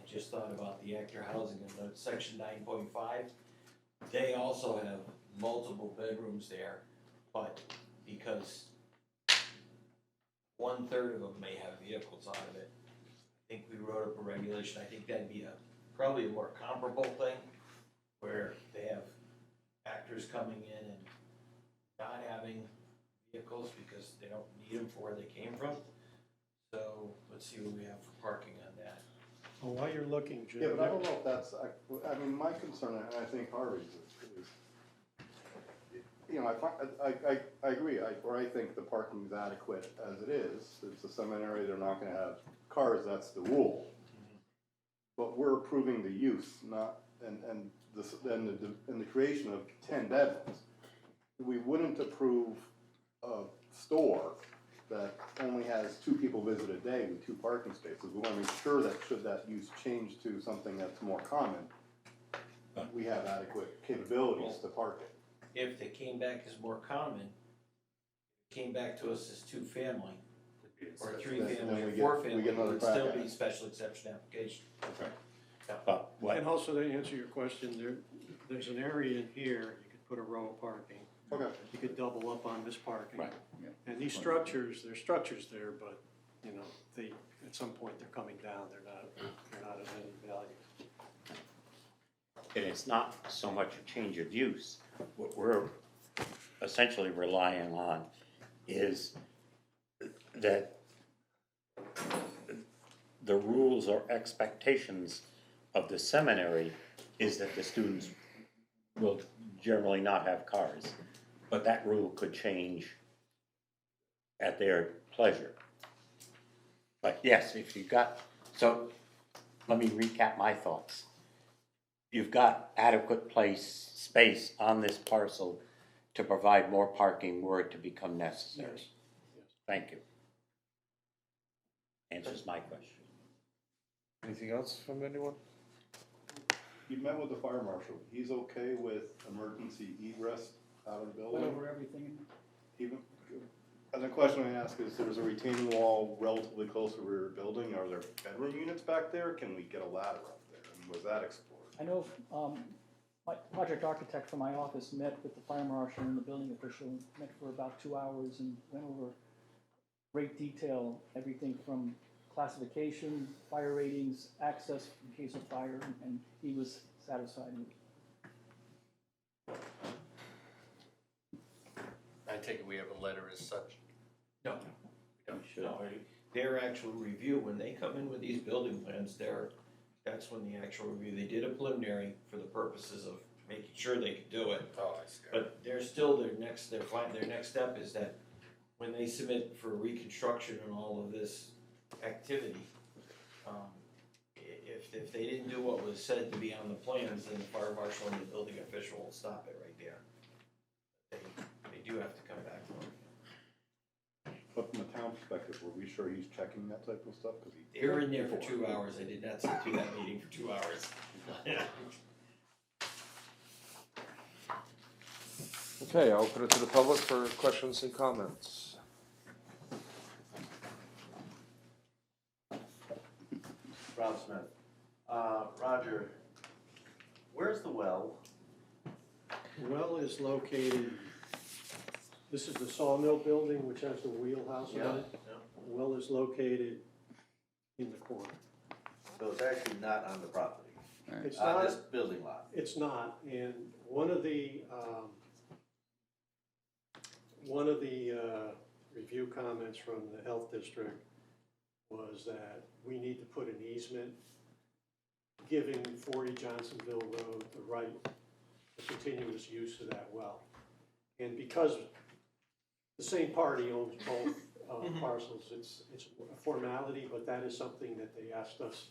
I just thought about the actor housing in section 9.5. They also have multiple bedrooms there, but because 1/3 of them may have vehicles out of it, I think we wrote up a regulation, I think that'd be probably a more comparable thing, where they have actors coming in and not having vehicles because they don't need them for where they came from. So let's see what we have for parking on that. Well, while you're looking, Jim. Yeah, but I don't know if that's, I mean, my concern, and I think Harvey's is, you know, I agree, I think the parking is adequate as it is. It's a seminary, they're not gonna have cars, that's the rule. But we're approving the use, not, and the creation of 10 bedrooms. We wouldn't approve a store that only has 2 people visit a day with 2 parking spaces. We wanna make sure that should that use change to something that's more common, we have adequate capabilities to park it. If they came back as more common, came back to us as 2-family, or 3-family, or 4-family, it would still be special exception application. And also to answer your question, there's an area in here, you could put a row of parking. Okay. You could double up on this parking. Right. And these structures, there's structures there, but, you know, at some point they're coming down, they're not of any value. And it's not so much a change of use. What we're essentially relying on is that the rules or expectations of the seminary is that the students will generally not have cars. But that rule could change at their pleasure. But yes, if you've got, so let me recap my thoughts. You've got adequate space on this parcel to provide more parking were it to become necessary. Yes. Thank you. Answers my question. Anything else from anyone? You met with the fire marshal, he's okay with emergency egress out of the building? Went over everything. Even, and the question I ask is, there's a retaining wall relatively close to the rear building, are there bedroom units back there? Can we get a ladder up there, and was that explored? I know, my project architect from my office met with the fire marshal and the building official, met for about 2 hours and went over great detail, everything from classification, fire ratings, access in case of fire, and he was satisfied with it. I take it we have a letter as such. No. No, their actual review, when they come in with these building plans, that's when the actual review, they did a preliminary for the purposes of making sure they could do it. Oh, I see. But they're still, their next step is that when they submit for reconstruction and all of this activity, if they didn't do what was said to be on the plans, then the fire marshal and the building official will stop it right there. They do have to come back for it. But from a town perspective, were we sure he's checking that type of stuff? They were in there for 2 hours, I did not sit through that meeting for 2 hours. Okay, I'll open it to the public for questions and comments. Rob Smith. Roger, where's the well? The well is located, this is the sawmill building, which has the wheelhouse on it. The well is located in the corner. So it's actually not on the property, It's on not, this building lot. it's not, and one of the review comments from the health district was that we need to put an easement giving 40 Johnsonville Road the right to continuous use of that well. And because the same party owns both parcels, it's a formality, but that is something that they asked us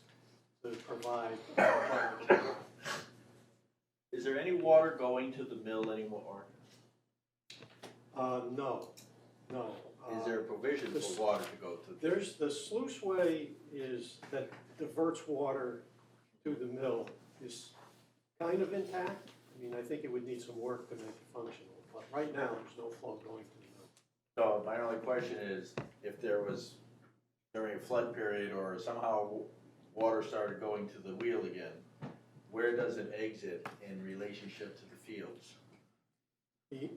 to provide. Is there any water going to the mill anymore? No. Is there a provision for water to go to? There's, the sluiceway that diverts water to the mill is kind of intact. I mean, I think it would need some work to make it functional, but right now, there's no flow going to the mill. So my only question is, if there was during a flood period or somehow water started going to the wheel again, where does it exit in relationship to the fields?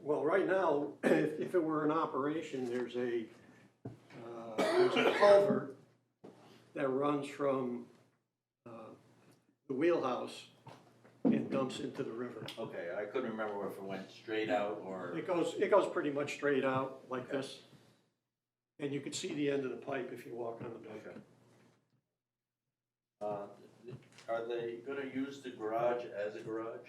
Well, right now, if it were in operation, there's a culvert that runs from the wheelhouse and dumps into the river. Okay, I couldn't remember if it went straight out or. It goes pretty much straight out like this. And you can see the end of the pipe if you walk on the bank. Are they gonna use the garage as a garage?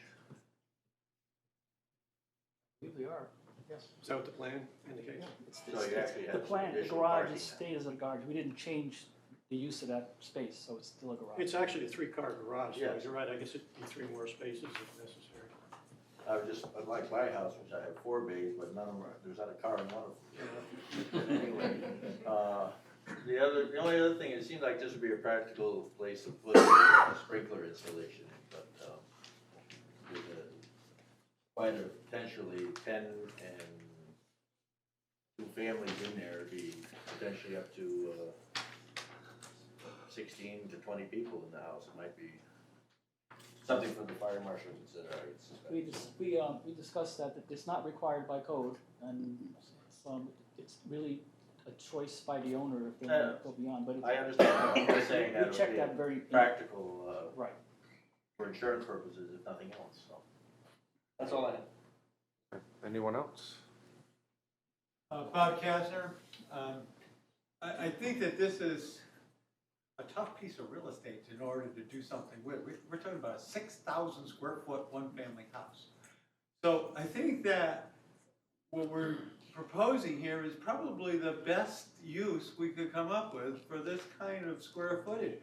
We are, yes. Is that what the plan indicates? So you actually The have plan, the additional garage parking is stayed as a garage. We didn't change the use of that space, so it's still a garage. It's actually a 3-car garage, so Yes. you're right, I guess it'd be 3 more spaces if necessary. I was just, like my house, which I have 4 bays, but none of them, there's not a car in one of them. Anyway, the only other thing, it seems like this would be a practical place to put a sprinkler installation, but, with quite a potentially 10 and 2 families in there, it'd be potentially up to, 16 to 20 people in the house. It might be something for the fire marshal to consider, I would suspect. We discussed that it's not required by code, and it's really a choice by the owner if they want to go beyond, but. I understand, I'm just saying that We checked that very. practical, Right. for insurance purposes, if nothing else, so. That's all I have. Anyone else? Bob Kasner, I think that this is a tough piece of real estate in order to do something with. We're talking about a 6,000 square foot, 1-family house. So I think that what we're proposing here is probably the best use we could come up with for this kind of square footage.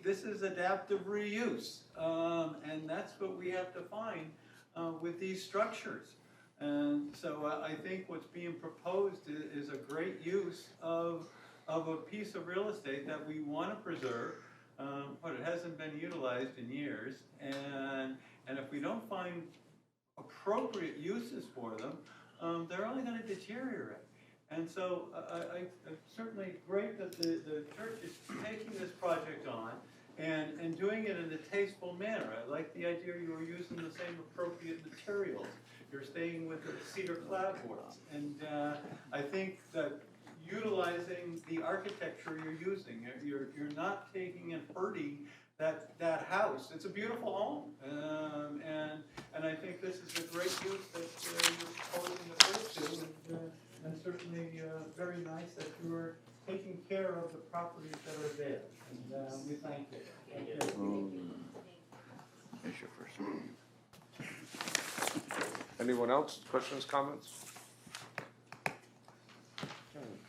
This is adaptive reuse, and that's what we have to find with these structures. And so I think what's being proposed is a great use of a piece of real estate that we want to preserve, but it hasn't been utilized in years. And if we don't find appropriate uses for them, they're only going to deteriorate. And so it's certainly great that the church is taking this project on and doing it in a tasteful manner. I like the idea you were using the same appropriate materials. You're staying with the cedar clapboards. And I think that utilizing the architecture you're using, you're not taking and hurting that house. It's a beautiful home. And I think this is a great use that you're proposing to pursue. And certainly very nice that you are taking care of the properties that are there. And we thank you. Thank you. Here's your first one. Anyone else? Questions, comments?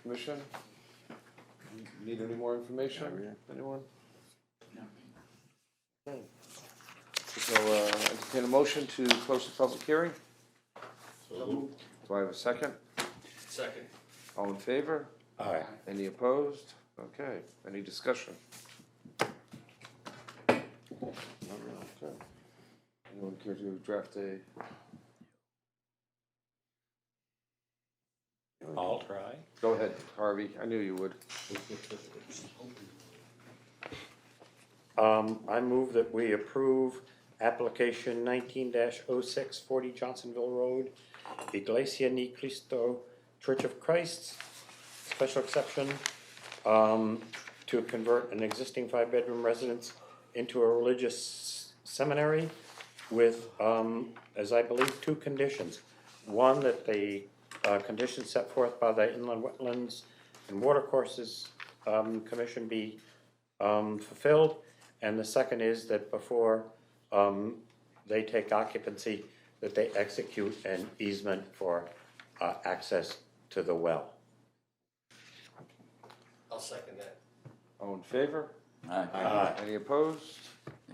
Commission? Need any more information? Anyone? No. Okay. So, entertain a motion to close the public hearing? Do I have a second? Second. All in favor? Aye. Any opposed? Okay, any discussion? Okay. Anyone care to draft a? I'll try. Go ahead, Harvey, I knew you would. I move that we approve application 19-06, 40 Johnsonville Road, Iglesia Ni Cristo Church of Christ, special exception, to convert an existing 5-bedroom residence into a religious seminary with, as I believe, 2 conditions. One, that the conditions set forth by the Inland Wetlands and Watercourses Commission be fulfilled. And the second is that before they take occupancy, that they execute an easement for access to the well. I'll second that. All in favor? Aye. Any opposed?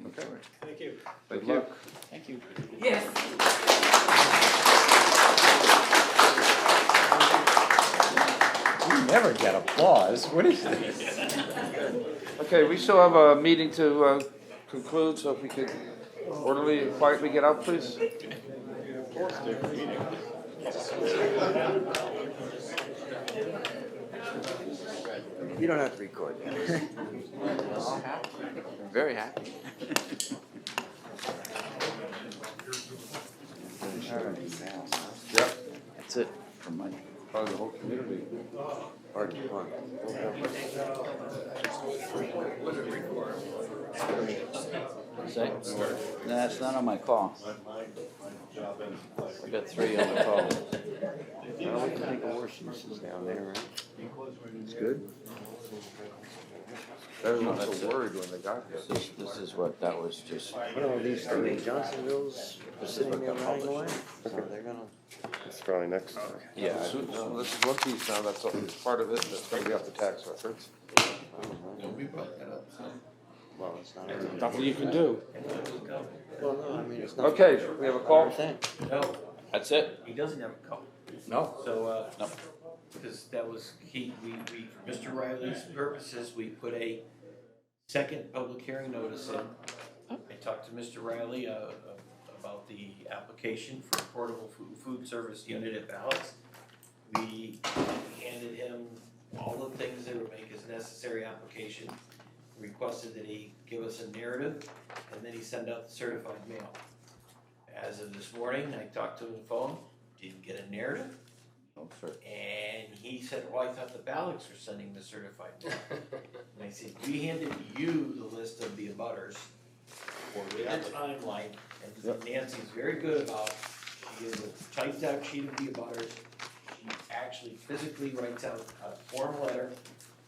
Okay. Thank you. Good luck. Thank you. You never get applause. What is this? Okay, we still have a meeting to conclude, so if we could orderly and quietly get out, please? You don't have to record that. I'm very happy. Yep. That's it for money. Probably the whole community. Pardon, come Say? Nah, it's not on my call. I got 3 on the call. Well, we can make it worse, this is down there, right? It's good. Everyone was so worried when they got here. This is what, that was just. You know, these three Johnsonville's are sitting there running away, so they're gonna. It's probably next time. Yeah. So this is one piece now, that's part of it, that's gonna be off the tax records. We brought that up, so. Well, it's not. Nothing you can do. Well, no, I mean, it's not. Okay, we have a call? No, That's it? he doesn't have a call. No. So, No. because that was, we, for Mr. Riley's purposes, we put a second public hearing notice in. I talked to Mr. Riley, about the application for a portable food service unit at Ballard's. We handed him all the things that would make his necessary application, requested that he give us a narrative, and then he send out the certified mail. As of this morning, I talked to him on the phone, didn't get a narrative. No, sir. And he said, well, I thought the Ballard's were sending the certified mail. And I said, we handed you the list of the abutters with a timeline, and Nancy's very good about, she gives a typed out sheet of the abutters. She actually physically writes out a form letter